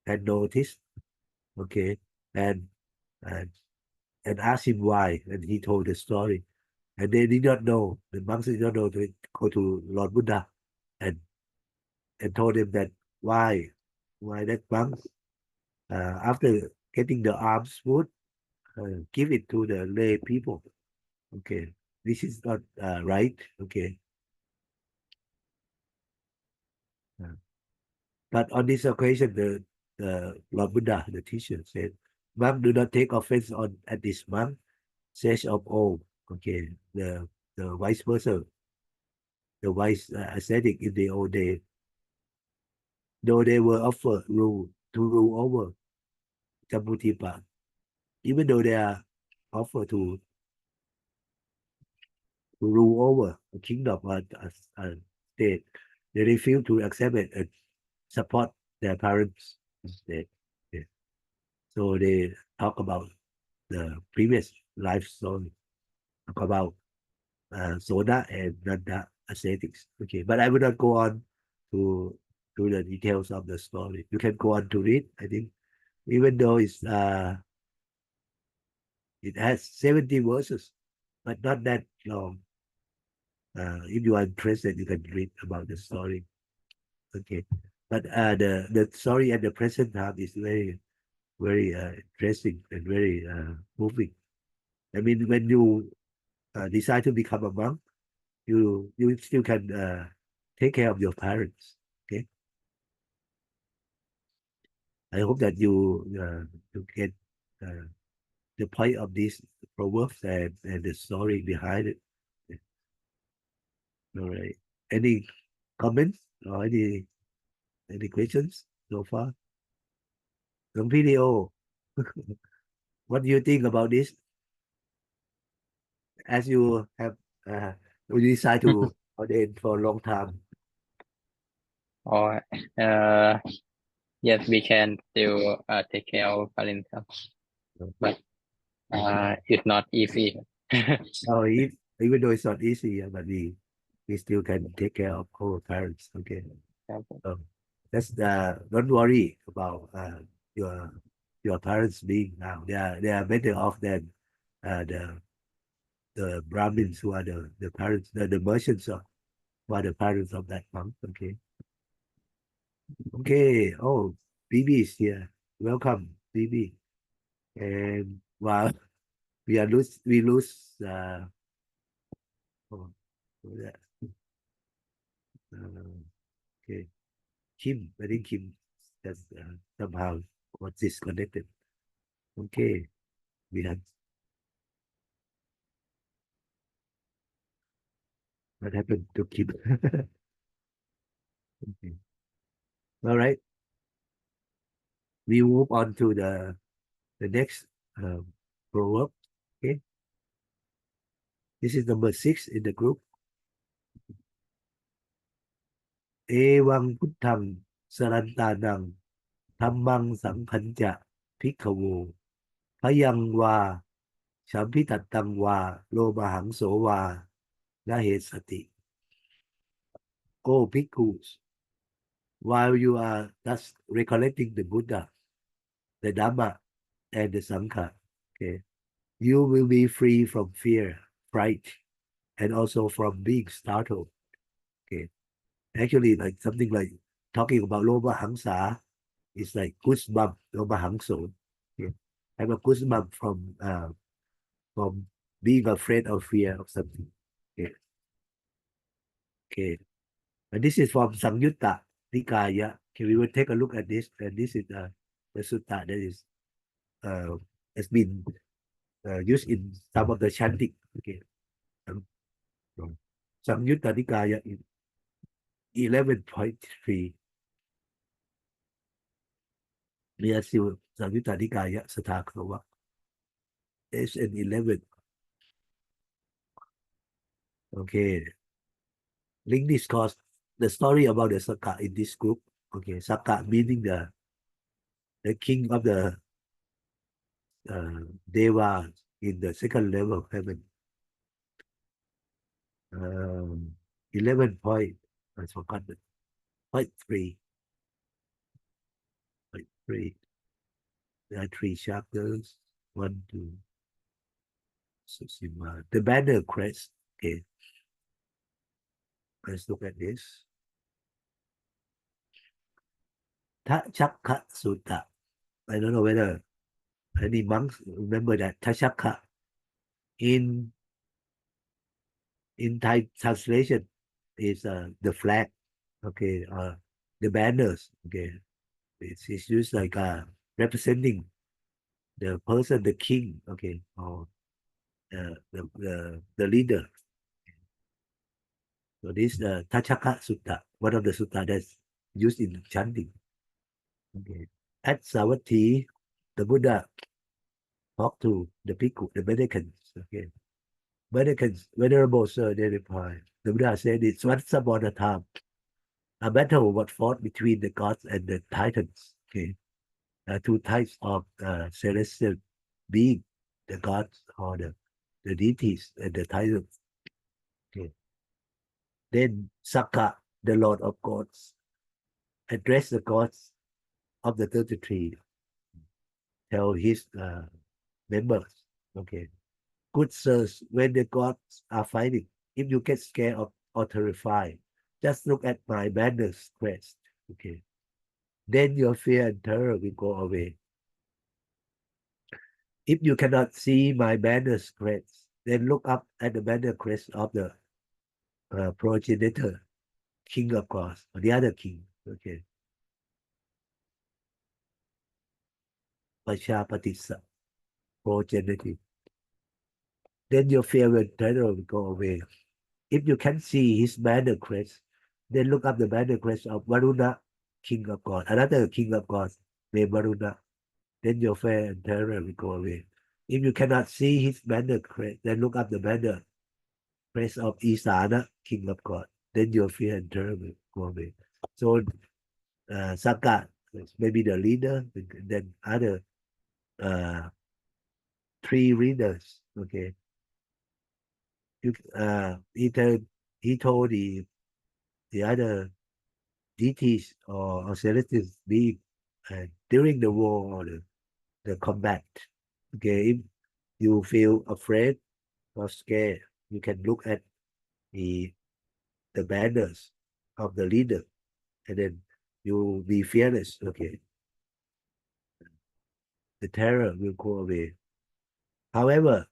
had noticed. Okay, and and and asked him why, and he told the story. And they did not know, the monks did not know to go to Lord Buddha and told him that why that monk after getting the alms food give it to the lay people. Okay, this is not right. Okay, uh, but on this occasion, the Lord Buddha, the teacher, said, "Monk, do not take offense on at this monk, says of old." Okay, the vice versa, the wise ascetic in the old day, though they were offered rule over Jambutipa, even though they are offered to rule over a kingdom or a state, they refuse to accept it and support their parents instead. Yeah. So talk about the previous life story, talk about Soda and Nanda ascetics. Okay, but I will not go on to the details of the story. You can go on to read. I think even though it has 70 verses, but not that long. If you are interested, you can read about the story. Okay, but the story at the present time is very interesting and very moving. I mean, when you decide to become a monk, you still can take care of your parents. Okay, I hope that you get the point of this proverbs and the story behind it. All right. Any comments or any questions so far? Some video. What do you think about this? As you have you decide to ordain for a long time. Or yes, we can still take care of parents, but it's not easy. Oh, even though it's not easy, but we still can take care of our parents. Okay. That's don't worry about your parents being now. They are better off than the Brahmins who are the parents, the merchants who are the parents of that monk. Okay. Okay. Oh, BB is here. Welcome, BB. And wow, we lose oh, okay. Kim, I think Kim has somehow was disconnected. Okay. We have what happened to Kim? Okay. All right. We move on to the next proverb. Okay. This is number 6 in the group. เอวังพุทธังสรันตานังธัมมังสังคัญจะภิกขโวพยังวาฉัมพิตัตตังวาโลมหังโสวานะเหสติ O bhikkhus, while you are thus recollecting the Buddha, the Dhamma, and the Sangha, okay, you will be free from fear, fright, and also from being startled. Okay, actually, like something like talking about Loma Hangsa is like goosebump, Loma Hangso. Okay, have a goosebump from being afraid or fear of something. Okay, okay, and this is from Samyutta Nikaya. Okay, we will take a look at this, and this is the sutta that is has been used in some of the chanting. Okay, Samyutta Nikaya in 11.3. Samyutta Nikaya Satakava. It's an 11. Okay. Link discourse, the story about the Sakka in this group. Okay, Sakka meaning the king of the Deva in the second level of heaven. 11 point, I forgot it. Point 3. Point 3. There are 3 chapters. 1, 2. Susima. The banner crest. Okay. Let's look at this. Tachakka Sutta. I don't know whether any monks remember that Tachakka in Thai translation is the flag, okay, the banners, okay. It's used like representing the person, the king, okay, or the leader. So this Tachaka Sutta, one of the sutta that's used in chanting. Okay. At Savatthi, the Buddha talked to the Bhikkhu, the mendicants. Okay. Mendicants, Venerable Sir, they replied. The Buddha said it's once upon a time. A battle was fought between the gods and the titans. Okay. 2 types of celestial being, the gods or the deities and the titles. Okay. Then Sakka, the Lord of gods, address the gods of the 33, tell his members, okay, good sirs, when the gods are fighting, if you get scared or terrified, just look at my banner's crest, okay, then your fear and terror will go away. If you cannot see my banner's crest, then look up at the banner crest of the progenitor, king of gods, or the other king, okay. Pachapatissa, progenitor. Then your fear and terror will go away. If you can see his banner crest, then look up the banner crest of Varuna, king of God, another king of God, named Varuna. Then your fear and terror will go away. If you cannot see his banner crest, then look up the banner crest of Isana, king of God. Then your fear and terror will go away. So Saka maybe the leader, then other three readers. Okay. He told the other deities or celestial being during the war or the combat. Okay, if you feel afraid or scared, you can look at the banners of the leader, and then you'll be fearless. Okay, the terror will go away. However,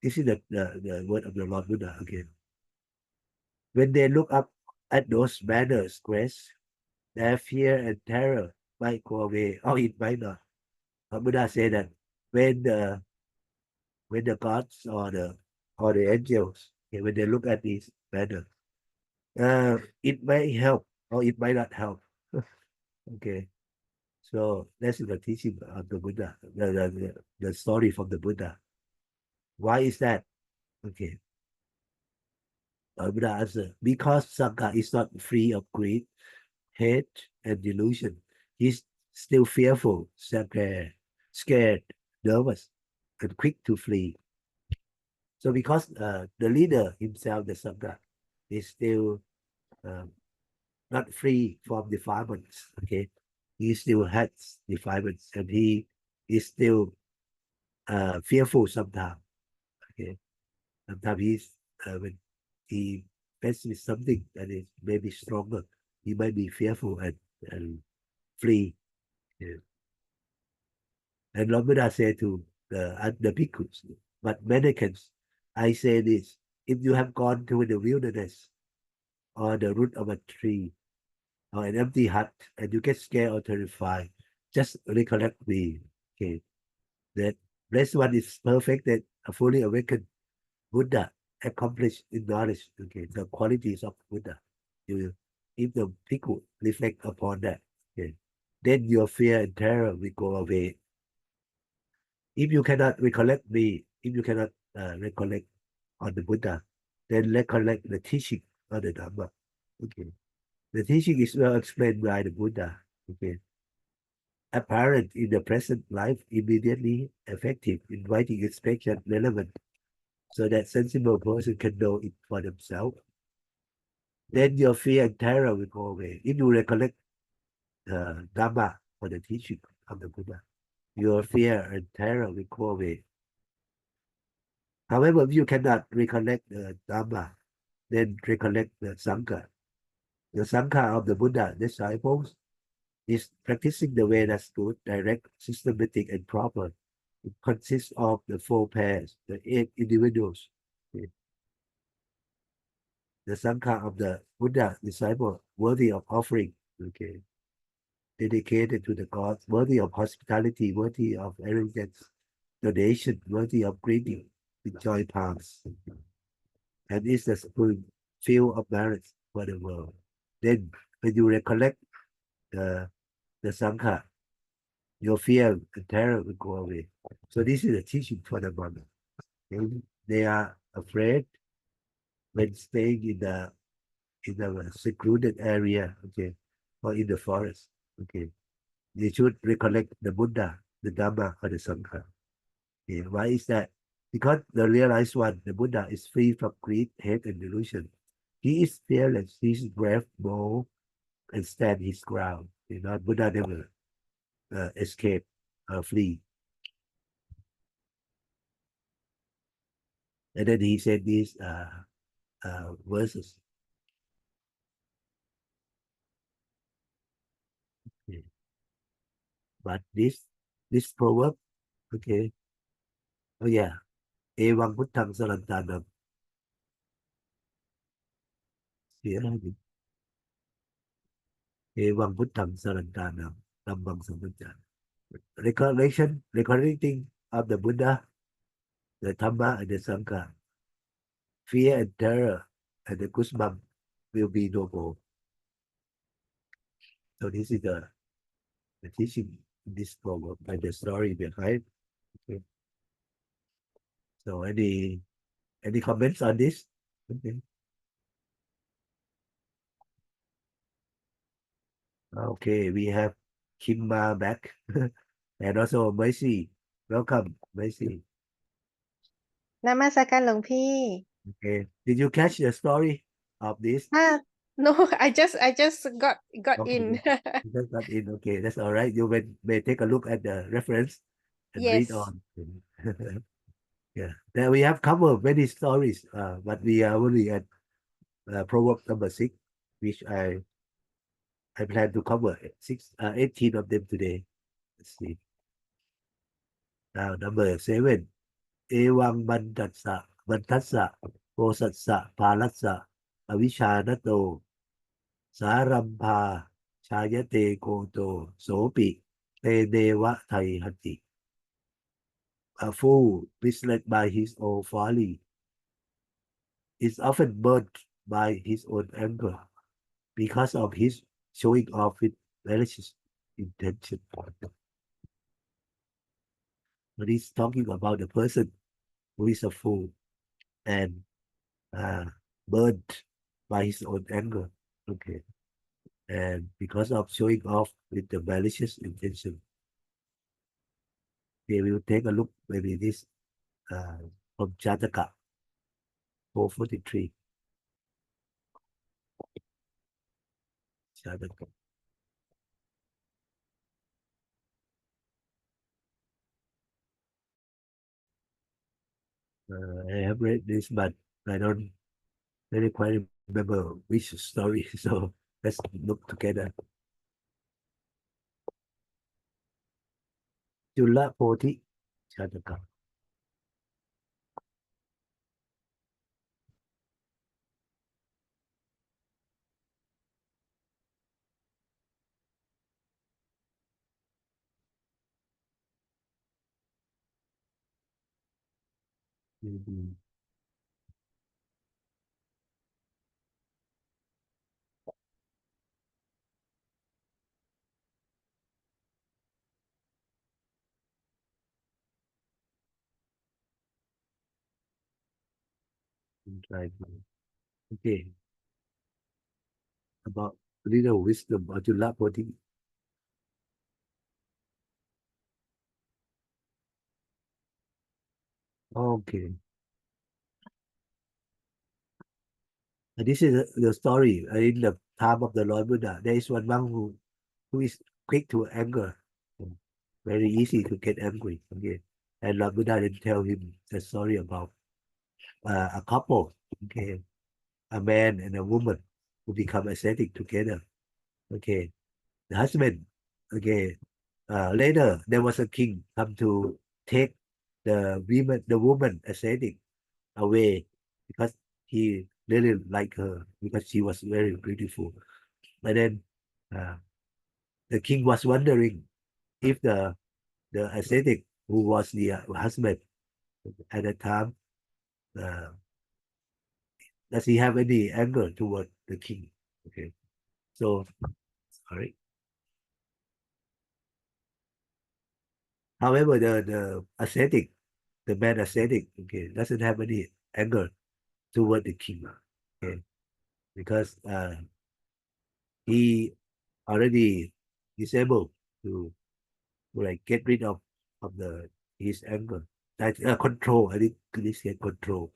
this is the word of the Lord Buddha. Okay, when they look up at those banners, crest, their fear and terror might go away, or it might not. But Buddha said that when the gods or the angels, okay, when they look at these banners, it may help or it might not help. Okay, so that's the teaching of the Buddha, the story from the Buddha. Why is that? Okay, Buddha answered, because Sangha is not free of greed, hate, and delusion. He's still fearful, scared, nervous, and quick to flee. So because the leader himself, the Sangha, is still not free from defilements, okay? He still has defilements and he is still fearful sometimes, okay? Sometimes he's, when he faces with something that is maybe stronger, he might be fearful and flee. Yeah. And Lord Buddha said to the bhikkhus, but mendicants, I say this, if you have gone to the wilderness or the root of a tree or an empty hut and you get scared or terrified, just recollect me. Okay, that blessed one is perfected, fully awakened Buddha, accomplished in knowledge. Okay, the qualities of Buddha. If the bhikkhu reflect upon that, okay, then your fear and terror will go away. If you cannot recollect me, if you cannot recollect on the Buddha, then recollect the teaching of the Dhamma. Okay. The teaching is well explained by the Buddha. Okay. Apparent in the present life, immediately effective, inviting inspection, relevant, so that sensible person can know it for themselves. Then your fear and terror will go away. If you recollect the Dhamma or the teaching of the Buddha, your fear and terror will go away. However, if you cannot recollect the Dhamma, then recollect the Sangha. The Sangha of the Buddha disciples is practicing the way that's good, direct, systematic, and proper. It consists of the 4 pairs, the 8 individuals. Okay. The Sangha of the Buddha disciple, worthy of offering, okay, dedicated to the gods, worthy of hospitality, worthy of arrogance, donation, worthy of greeting, with joy palms. And is the field of merit for the world. Then when you recollect the Sangha, your fear and terror will go away. So this is a teaching for the Buddha. They are afraid when staying in the secluded area, okay, or in the forest, okay. They should recollect the Buddha, the Dhamma, or the Sangha. Okay, why is that? Because the realized one, the Buddha, is free from greed, hate, and delusion. He is fearless. He is brave, bold, and stand his ground. You know, Buddha never escape or flee. And then he said these verses. Okay. But this proverb, okay. Oh yeah. Evang Buddhang Sarantanam. Yeah. Evang Buddhang Sarantanam. Tambang Samantan. Recollecting of the Buddha, the Dhamma, and the Sangha. Fear and terror and the goosebumps will be no more. So this is the teaching in this proverb and the story behind. Okay. So any comments on this? Okay. Okay, we have Kimma back and also Mercy. Welcome, Mercy. นมัสการหลวงพี่ Okay, did you catch the story of this? No, I just got Okay, in. you just got in. Okay, that's all right. You may take a look at the reference and read Yes. on. Yeah, there we have covered many stories, but we are only at Proverbs number 6, which I plan to cover 18 of them today. Let's see. Now number 7. Ewang Bantatsa, Posatsa, Palatsa, Avishanato, Sarampa, Chayate Koto, Sopi, Te Deva Thai Hati. A fool misled by his own folly is often burnt by his own anger because of his showing off with malicious intention. But he's talking about the person who is a fool and burnt by his own anger. Okay. And because of showing off with the malicious intention. Okay, we will take a look maybe this from Jataka 443. Jataka. I have read this, but I don't really quite remember which story. So let's look together. Jula Poti Jataka. Okay. About little wisdom of Jula Poti. Okay. And this is the story in the time of the Lord Buddha. There is one monk who is quick to anger, very easy to get angry. Okay, and Lord Buddha then tell him the story about a couple. Okay, a man and a woman who become ascetic together. Okay, the husband. Okay, later there was a king come to take the woman ascetic away because he really liked her because she was very beautiful. But then the king was wondering if the ascetic who was the husband at the time does he have any anger toward the king? Okay, so sorry. However, the ascetic, the man ascetic, okay, doesn't have any anger toward the king. Okay, because he already is able to like get rid of his anger. that control. I think this can control.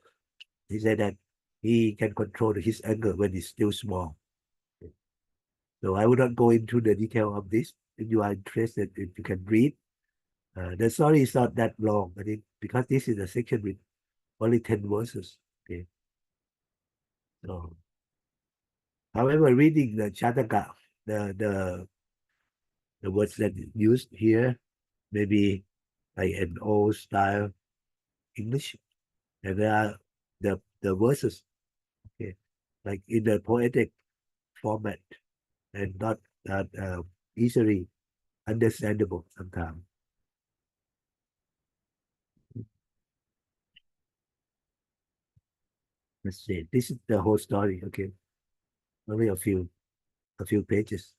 He said that he can control his anger when it's still small. So I will not go into the detail of this. If you are interested, if you can read. The story is not that long, I think, because this is a section with only 10 verses. Okay. So, however, reading the Chataka, the words that used here, maybe like an old style English, and there are the verses, okay, like in the poetic format, and not that easily understandable sometimes. Let's see. This is the whole story. Okay, only a few pages,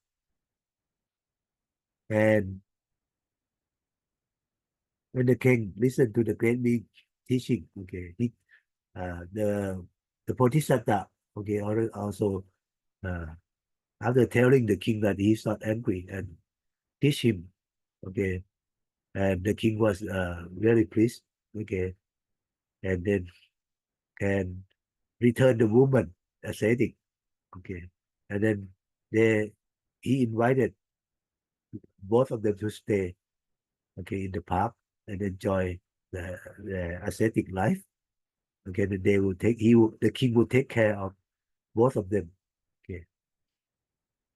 and when the king listened to the great big teaching, okay, he the Bodhisattva, okay, also after telling the king that he's not angry and teach him, okay, and the king was very pleased, okay, and then can return the woman ascetic, okay, and then he invited both of them to stay, okay, in the park and enjoy the ascetic life. Okay, then the king will take care of both of them. Okay,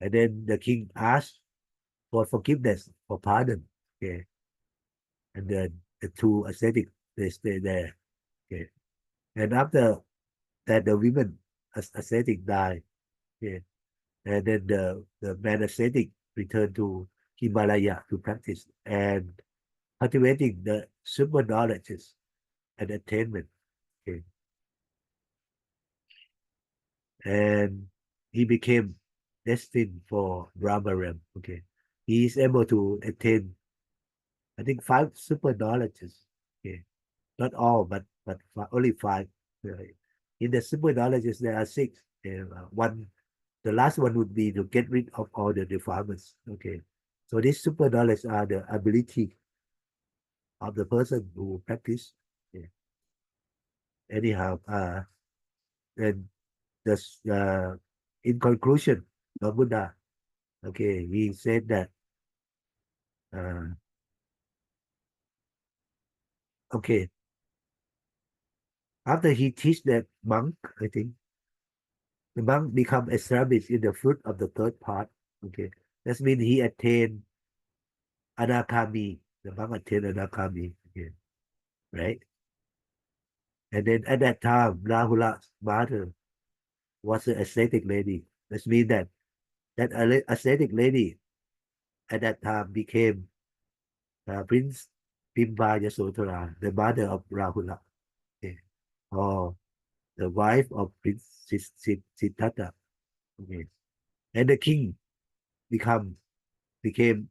and then the king asked for forgiveness, for pardon. Okay, and then the two ascetic they stay there. Okay, and after that the women ascetic died. Okay, and then the man ascetic returned to Himalaya to practice and cultivating the super knowledges and attainment. Okay, and he became destined for Brahma realm. Okay, he is able to attain, I think, 5 super knowledges. Okay, not all, but only 5. In the super knowledges, there are 6. One, the last one would be to get rid of all the defilements. Okay, so these super knowledge are the ability of the person who practice. Okay. Anyhow, and this in conclusion, the Buddha, okay, he said that okay, after he teach that monk, I think the monk become established in the fruit of the third part. Okay, that means he attained Anakami. The monk attained Anakami. Okay, right? And then at that time, Rahula's mother was an ascetic lady. That means that ascetic lady at that time became Prince Pimba Yasodhara, the mother of Rahula, okay, or the wife of Prince Siddhartha. Okay, and the king became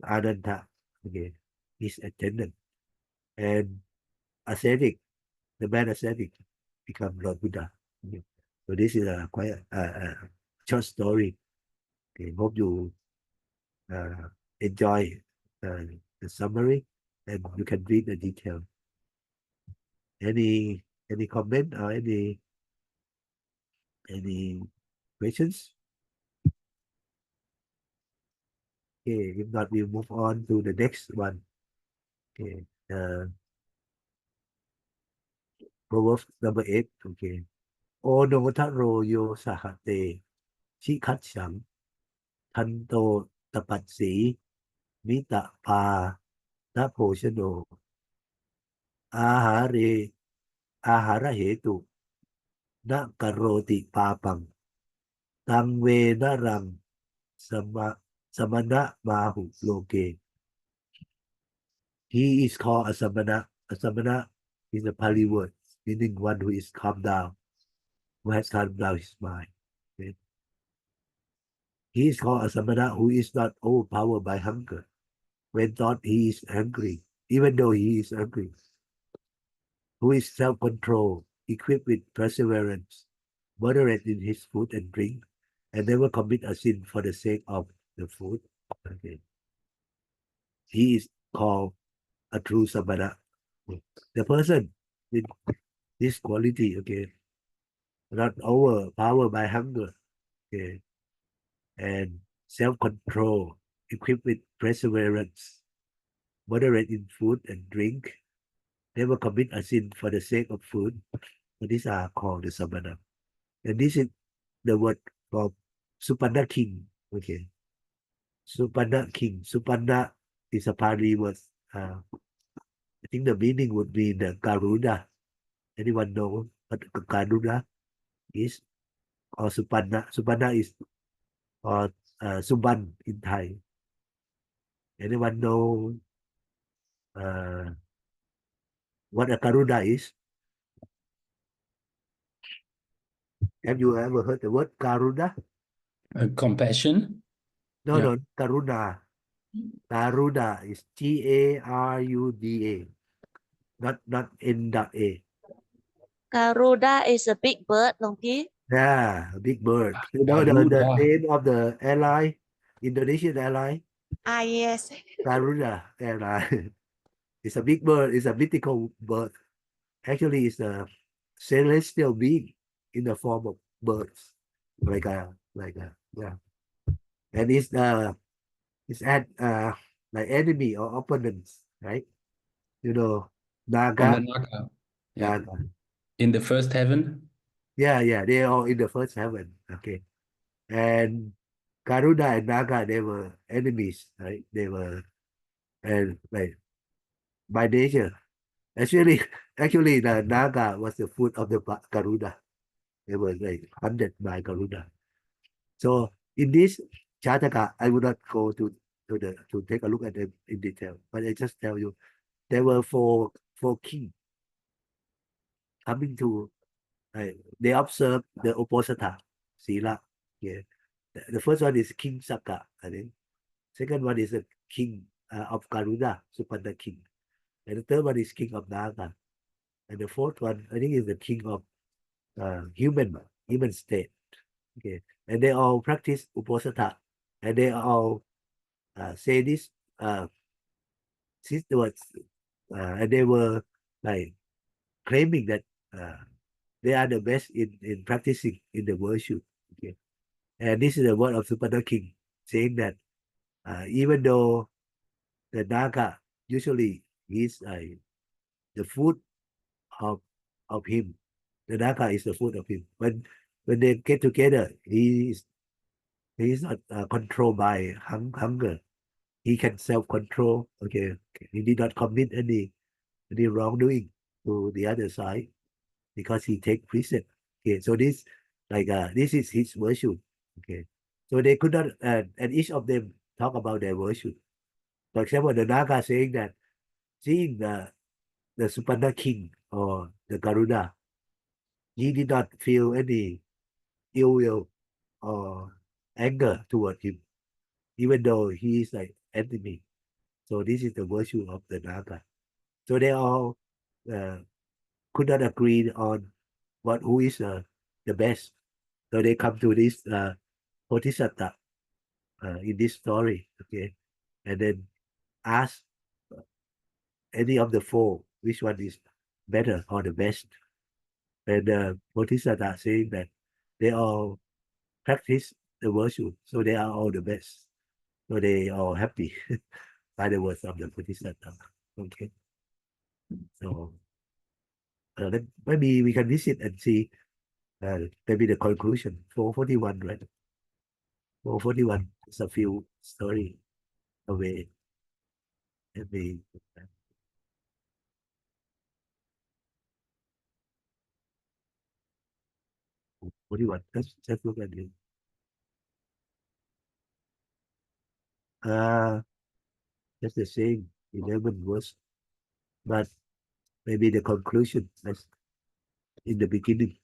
Ananta, okay, his attendant, and ascetic, the man ascetic become Lord Buddha. Okay. So this is a quite a short story. Okay, hope you enjoy the summary, and you can read the detail. Any comment or any questions? Okay, if not, we'll move on to the next one. Okay, Proverbs number 8. Okay. O no taro yo sahate chi khat sang tanto tapat si mita pa na po shano ahare ahara hetu na karoti papang tang ve na rang samana mahu loke. He is called a samana. A samana is a Pali word meaning one who is calm down, who has calmed down his mind. Okay? He is called a samana who is not overpowered by hunger when thought he is angry, even though he is angry. Who is self-controlled, equipped with perseverance, moderate in his food and drink, and never commit a sin for the sake of the food. Okay. He is called a true samana. The person with this quality, okay, not overpowered by hunger, okay, and self-control, equipped with perseverance, moderate in food and drink, never commit a sin for the sake of food. So these are called the Samana. And this is the word for Supanna king. Okay. Supanna king. Supanna is a Pali word. I think the meaning would be the Garuda. Anyone know what Garuda is? Or Supanna? Supanna is or Suban in Thai. Anyone know what a Garuda is? Have you ever heard the word Garuda? Compassion. No, Yeah. no, Karuna. Garuda is Garuda, not N.A. Garuda is a big bird หลวงพี่ Yeah, a big bird. You know the Garuda. name of the airline, Indonesian airline, yes Garuda airline. It's a big bird. It's a mythical bird. Actually, it's a celestial being in the form of birds, like yeah. And it's at like enemy or opponents, right? You know, From the Naga, Naga. Yeah. Naga. In the first heaven. Yeah, they're all in the first heaven. Okay. And Garuda and Naga, they were enemies, right? They were, and like by nature. Actually, the Naga was the food of the Garuda. They were like hunted by Garuda. So in this Jataka, I would not go to take a look at them in detail, but I just tell you there were four kings coming to. They observe the Uposatha, Sila. Yeah. The first one is King Saka, I think. Second one is the king of Garuda, Supanna king. And the third one is king of Naga. And the fourth one, I think, is the king of human state. Okay. And they all practice Uposatha. And they all say this words. And they were like claiming that they are the best in practicing in the virtue. Okay. And this is the word of Supanna king saying that even though the Naga usually is the food of him, the Naga is the food of him. When they get together, he is not controlled by hunger. He can self-control. Okay, he did not commit any wrongdoing to the other side because he take precept. Okay, so this this is his virtue. Okay, so they could not and each of them talk about their virtue. For example, the Naga saying that seeing the Supanna king or the Garuda, he did not feel any ill will or anger toward him, even though he is like enemy. So this is the virtue of the Naga. So they all could not agree on who is the best. So they come to this Bodhisattva in this story, okay, and then ask any of the four which one is better or the best. And Bodhisattva saying that they all practice the virtue, so they are all the best. So they are happy by the words of the Bodhisattva. Okay. So maybe we can visit and see maybe the conclusion. 441, right? 441 is a few story away. Maybe 41. Let's look at it. That's the same 11 verse, but maybe the conclusion that's in the beginning.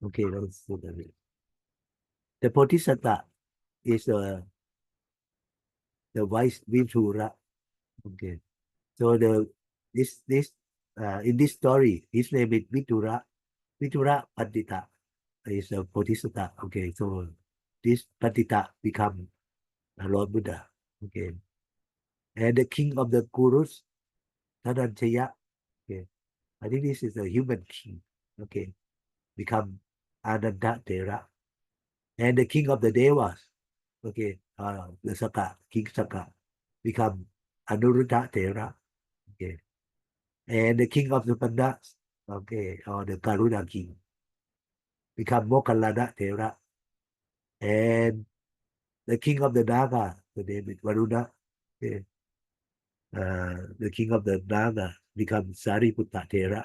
Okay, let's look at it. The Bodhisattva is the wise Vimsura. Okay, so this in this story, his name is Vitura Pandita is a Bodhisattva. Okay, so this Pandita become Lord Buddha. Okay. And the king of the Gurus, Dhananjaya. Okay. I think this is a human king. Okay. Become Ananda Thera. And the king of the Devas. Okay. The Saka, King Saka, become Anuruddha Thera. Okay. And the king of the Pandas, okay, or the Karuna king, become Mokkallana Thera. And the king of the Naga, the name is Varuna. Okay. The king of the Naga become Sariputta Thera.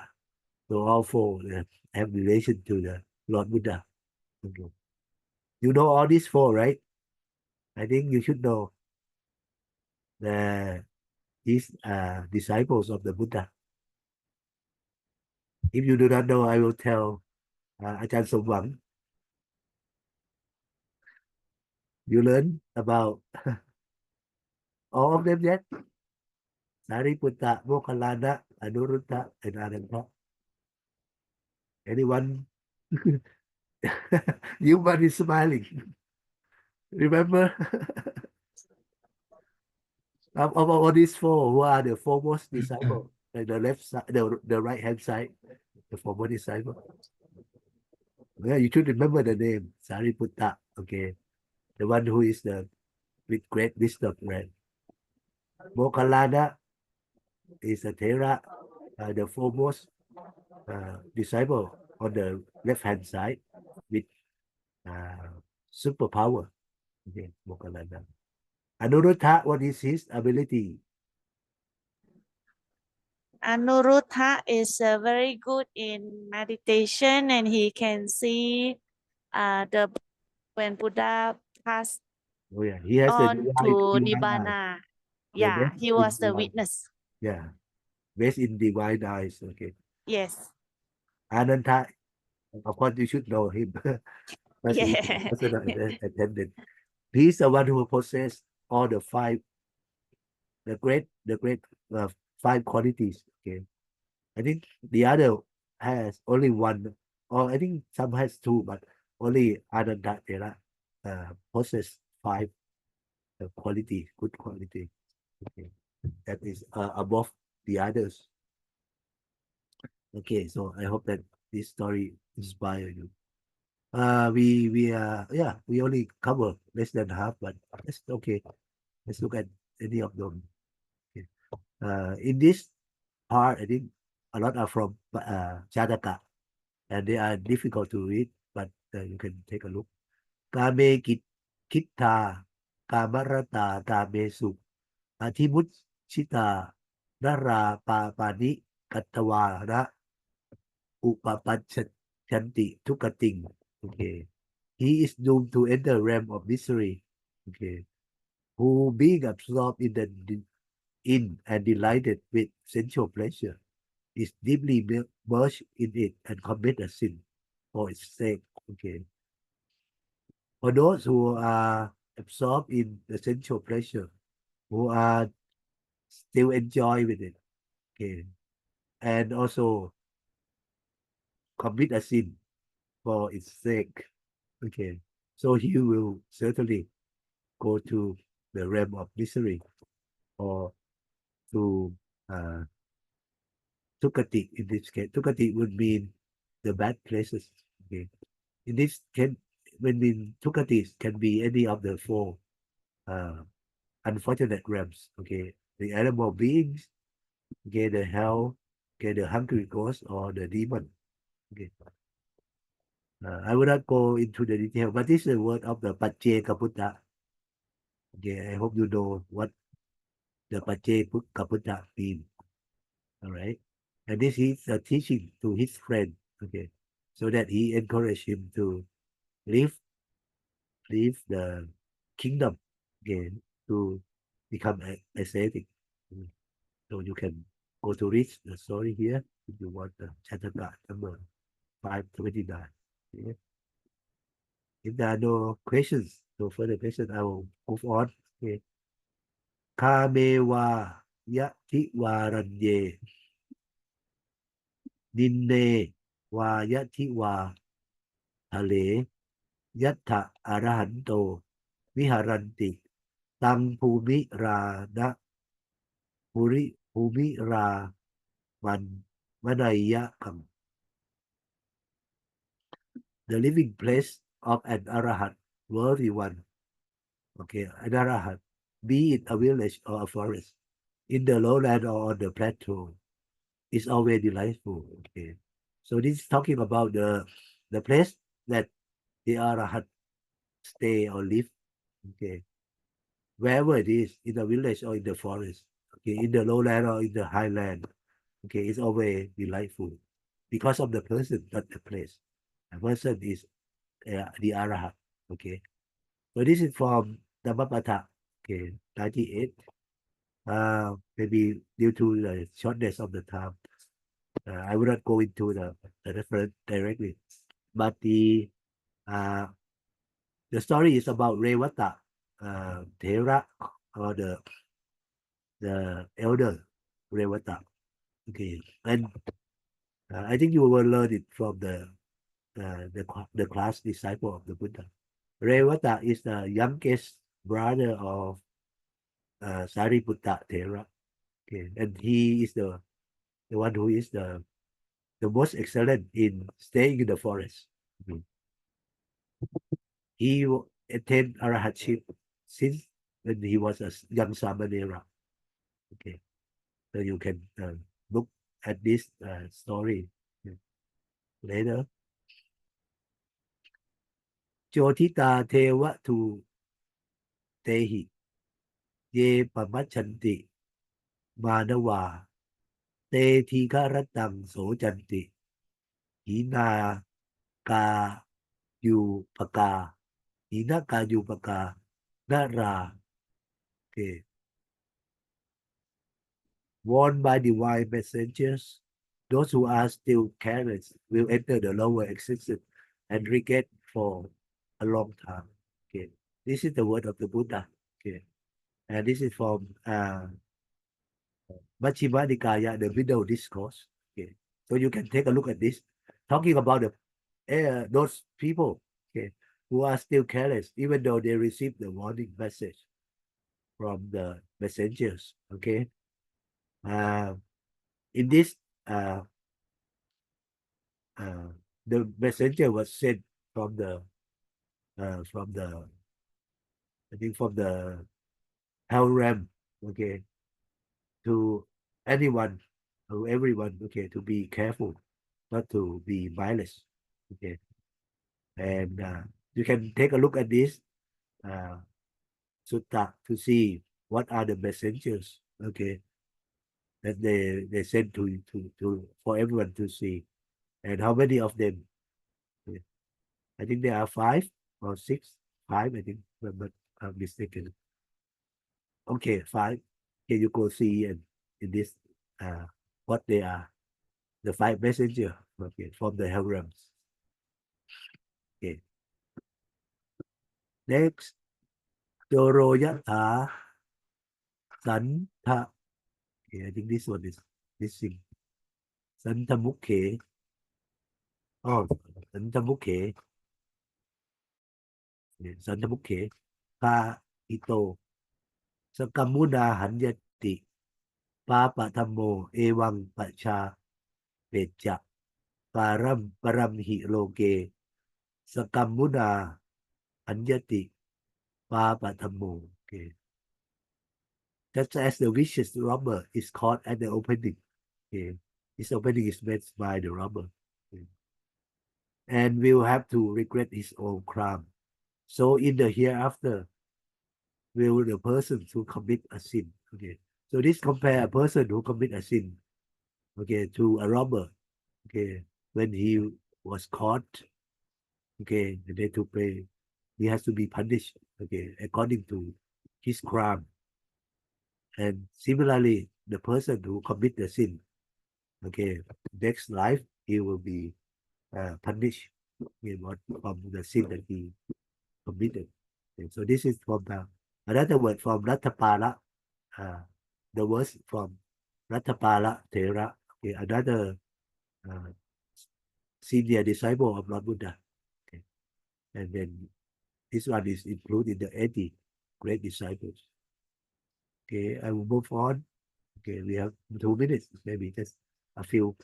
So all four have relation to the Lord Buddha. Okay. You know all these four, right? I think you should know these disciples of the Buddha. If you do not know, I will tell Ajahn Somwang. You learn about all of them yet? Sariputta, Mokkallana, Anuruddha, and Ananda. Anyone? Human is smiling. Remember? Of all these four, who are the foremost disciples? Like the left side, the right hand side, the foremost disciple. Yeah, you should remember the name, Sariputta. Okay. The one who is the with great wisdom, right? Mokkallana is a Thera, the foremost disciple on the left hand side with superpower. Okay, Mokkallana. Anuruddha, what is his ability? Anuruddha is very good in meditation, and he can see the when Buddha passed Oh yeah, he has the on to divine eye. Nibbana. Yeah, Yeah, best he in was the divine. witness. Yeah, based in divine eyes. Okay, Yes. Ananta, of course you should know him. But he Yeah. was not attended. He's the one who possessed all the great five qualities. Okay, I think the other has only one, or I think some has two, but only Ananda Thera possess five quality, good quality. Okay, that is above the others. Okay, so I hope that this story inspire you. We only cover less than half, but that's okay. Let's look at any of them. Okay. In this part, I think a lot are from Jataka, and they are difficult to read, but you can take a look. Kame Kitta, Kamarata, Kamesu, Atimut Chita, Nara Pani, Katawara, Upapachanti, Tukating. Okay. He is doomed to enter realm of misery. Okay. Who being absorbed in and delighted with sensual pleasure is deeply merged in it and commit a sin for its sake. Okay. For those who are absorbed in the sensual pleasure, who are still enjoy with it, okay, and also commit a sin for its sake, okay, so he will certainly go to the realm of misery or to Tukati in this case. Tukati would mean the bad places. Okay. In this can when mean Tukatis can be any of the four unfortunate realms. Okay. The animal beings, okay, the hell, okay, the hungry ghost or the demon. Okay. I will not go into the detail, but this is the word of the Pacceka Buddha. Okay, I hope you know what the Pacceka Buddha means. All right. And this is a teaching to his friend. Okay. So that he encouraged him to leave the kingdom again to become ascetic. So you can go to read the story here if you want the chapter number 529. Yeah. If there are no questions, no further questions, I will move on. Okay. Kamewa yati waranye ninne wa yati wa hale yatta arahanto viharanti ตังภูมิรานะภูมิราวันวนายะกัง the living place of an arahat worthy one. Okay, an arahat, be it a village or a forest, in the lowland or on the plateau, is always delightful. Okay, so this is talking about the place that the arahat stay or live. Okay, wherever it is, in the village or in the forest. Okay, in the lowland or in the highland. Okay, it's always delightful because of the person, not the place. A person is the arahat. Okay, so this is from Dhammapatha. Okay, 98. Maybe due to the shortness of the time, I will not go into the reference directly, but the story is about Revata Thera, or the elder Revata. Okay, and I think you will learn it from the class disciple of the Buddha. Revata is the youngest brother of Sariputta Thera. Okay, and he is the one who is the most excellent in staying in the forest. Okay. He attained arahatship since when he was a young samanera. Okay, so you can look at this story later. Jotita Teva tu Tehi Ye Pamachanti Manava Te Thikaratam Sojanti Hina Ka Yupaka Hina Ka Yupaka Nara. Okay. Warned by divine messengers, those who are still careless will enter the lower existence and regret for a long time. Okay, this is the word of the Buddha. Okay, and this is from Majjhima Nikaya, the middle discourse. Okay, so you can take a look at this, talking about those people, okay, who are still careless, even though they receive the warning message from the messengers. Okay, in this, the messenger was sent from the I think from the hell realm, okay, to anyone or everyone, okay, to be careful, not to be mindless, okay, and you can take a look at this sutta to see what are the messengers, okay, that they send to for everyone to see, and how many of them. Okay. I think there are 5 or 6, 5, I think, but I'm mistaken. Okay, 5. Can you go see in this what they are? The 5 messenger, okay, from the hell realms. Okay. Next, Doroyata Santa. Okay, I think this one is missing. Santa Mukhe. Oh, Santa Mukhe. Santa Mukhe. Ka Ito. Sakamuna Hanyati. Papa Tamo Ewang Pacha Pecha. Param hi loke. Sakamuna Hanyati. Papa Tamo. Okay. Just as the vicious robber is caught at the opening. Okay. His opening is made by the robber. Okay. And will have to regret his own crime. So in the hereafter, will the person who commit a sin. Okay. So this compare a person who commit a sin, okay, to a robber. Okay. When he was caught, okay, and then to pay, he has to be punished, okay, according to his crime. And similarly, the person who commit the sin, okay, next life he will be punished from the sin that he committed. Okay, so this is from another word from Rattapala, the words from Rattapala Thera, okay, another senior disciple of Lord Buddha. Okay, and then this one is included in the 80 great disciples. Okay, I will move on. Okay, we have 2 minutes, maybe just a few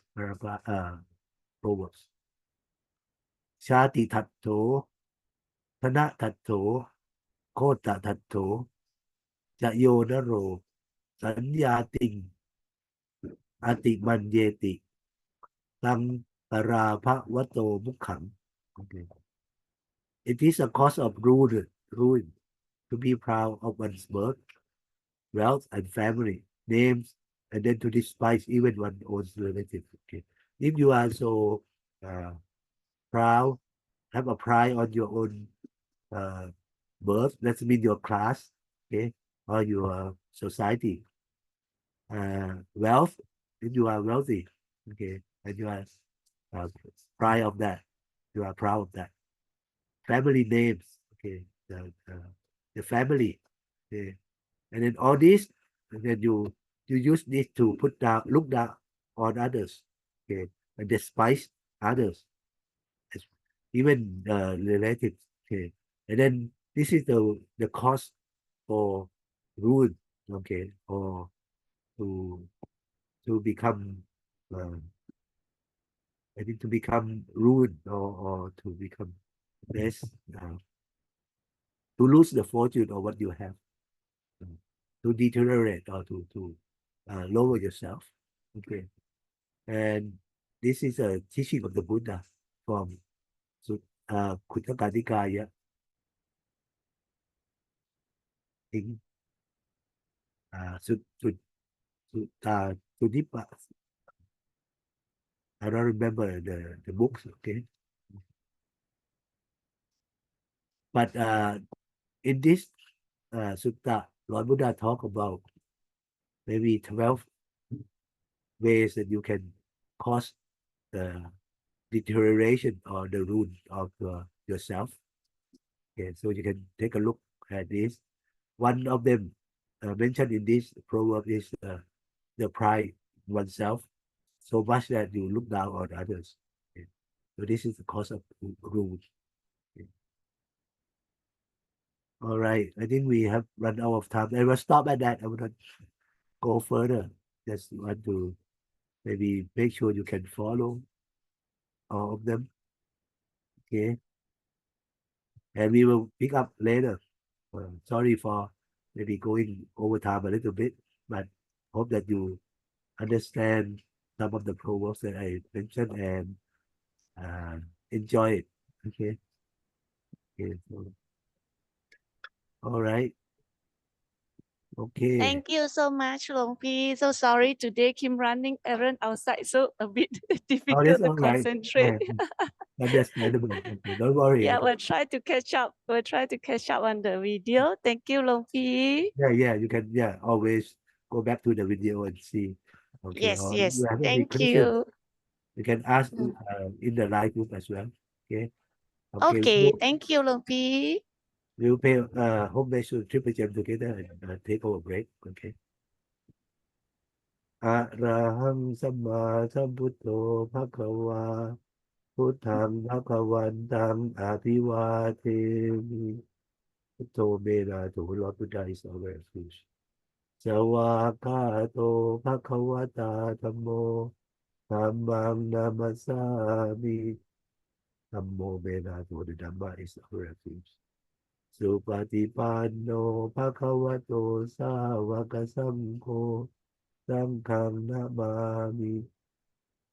proverbs. ชาติทัตโถธนะทัตโถโคตทัตโถจะโยนโรสัญญาติงอติมันเยติตังตราภวโตมุขัง Okay. It is a cause of ruin to be proud of one's birth, wealth, and family names, and then to despise even one's own relatives. Okay. If you are so proud, have a pride on your own birth, that means your class, okay, or your society. Wealth, if you are wealthy, okay, and you are proud of that, you are proud of that. Family names, okay, the family, okay, and then all this, and then you use this to look down on others, okay, and despise others, even relatives, okay, and then this is the cause for ruin, okay, or to become I think to become ruined or to become less to lose the fortune of what you have, to deteriorate or to lower yourself. Okay, and this is a teaching of the Buddha from Khuddaka Nikaya in Sudippa. I don't remember the books. Okay, but in this sutta, Lord Buddha talk about maybe 12 ways that you can cause the deterioration or the ruin of yourself. Okay, so you can take a look at this. One of them mentioned in this proverb is the pride in oneself, so much that you look down on others. Okay. So this is the cause of ruin. Okay. All right, I think we have run out of time. I will stop at that. I will not go further. Just want to maybe make sure you can follow all of them. Okay, and we will pick up later. Sorry for maybe going over time a little bit, but hope that you understand some of the proverbs that I mentioned and enjoy it. Okay. Okay. So, all right. Okay. Thank you so much, Long Pi. So sorry today Kim running errand outside, so a bit difficult that's to all right. concentrate. Understandable. Okay, don't worry. Yeah, Okay. we'll try to catch up. We'll try to catch up on the video. Thank you, Long Pi. Yeah, you can always go back to the video and see. Okay. Yes, Or yes. if you have any Thank questions, you. you can ask in the live group as well. Okay. Okay, thank you, Long Pi. We'll pay home base to Triple Gem together and take over break. Okay. อะระหังสัมมาสัมพุทโธภะคะวาพุทธังภะคะวันตังอภิวาเทมิพุทโธเมนะโถ Lord Buddha is our refuge สวากขาโตภะคะวตาธัมโมธัมมังนามัสสามิธัมโมเมนะโถ The Dhamma is our refuge สุปฏิปันโนภะคะวโตสาวกสังโฆสังฆังนะมามิ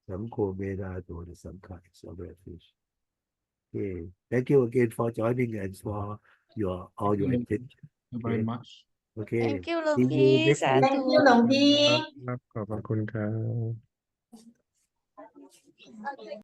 Samko Meda to the Samkha is our refuge. Okay. Thank you again for joining and for all your attention. Thank you very Okay. much. Okay. Thank you, Long See you Pi. next week. Thank you หลวงพี่ ครับขอบพระคุณครับ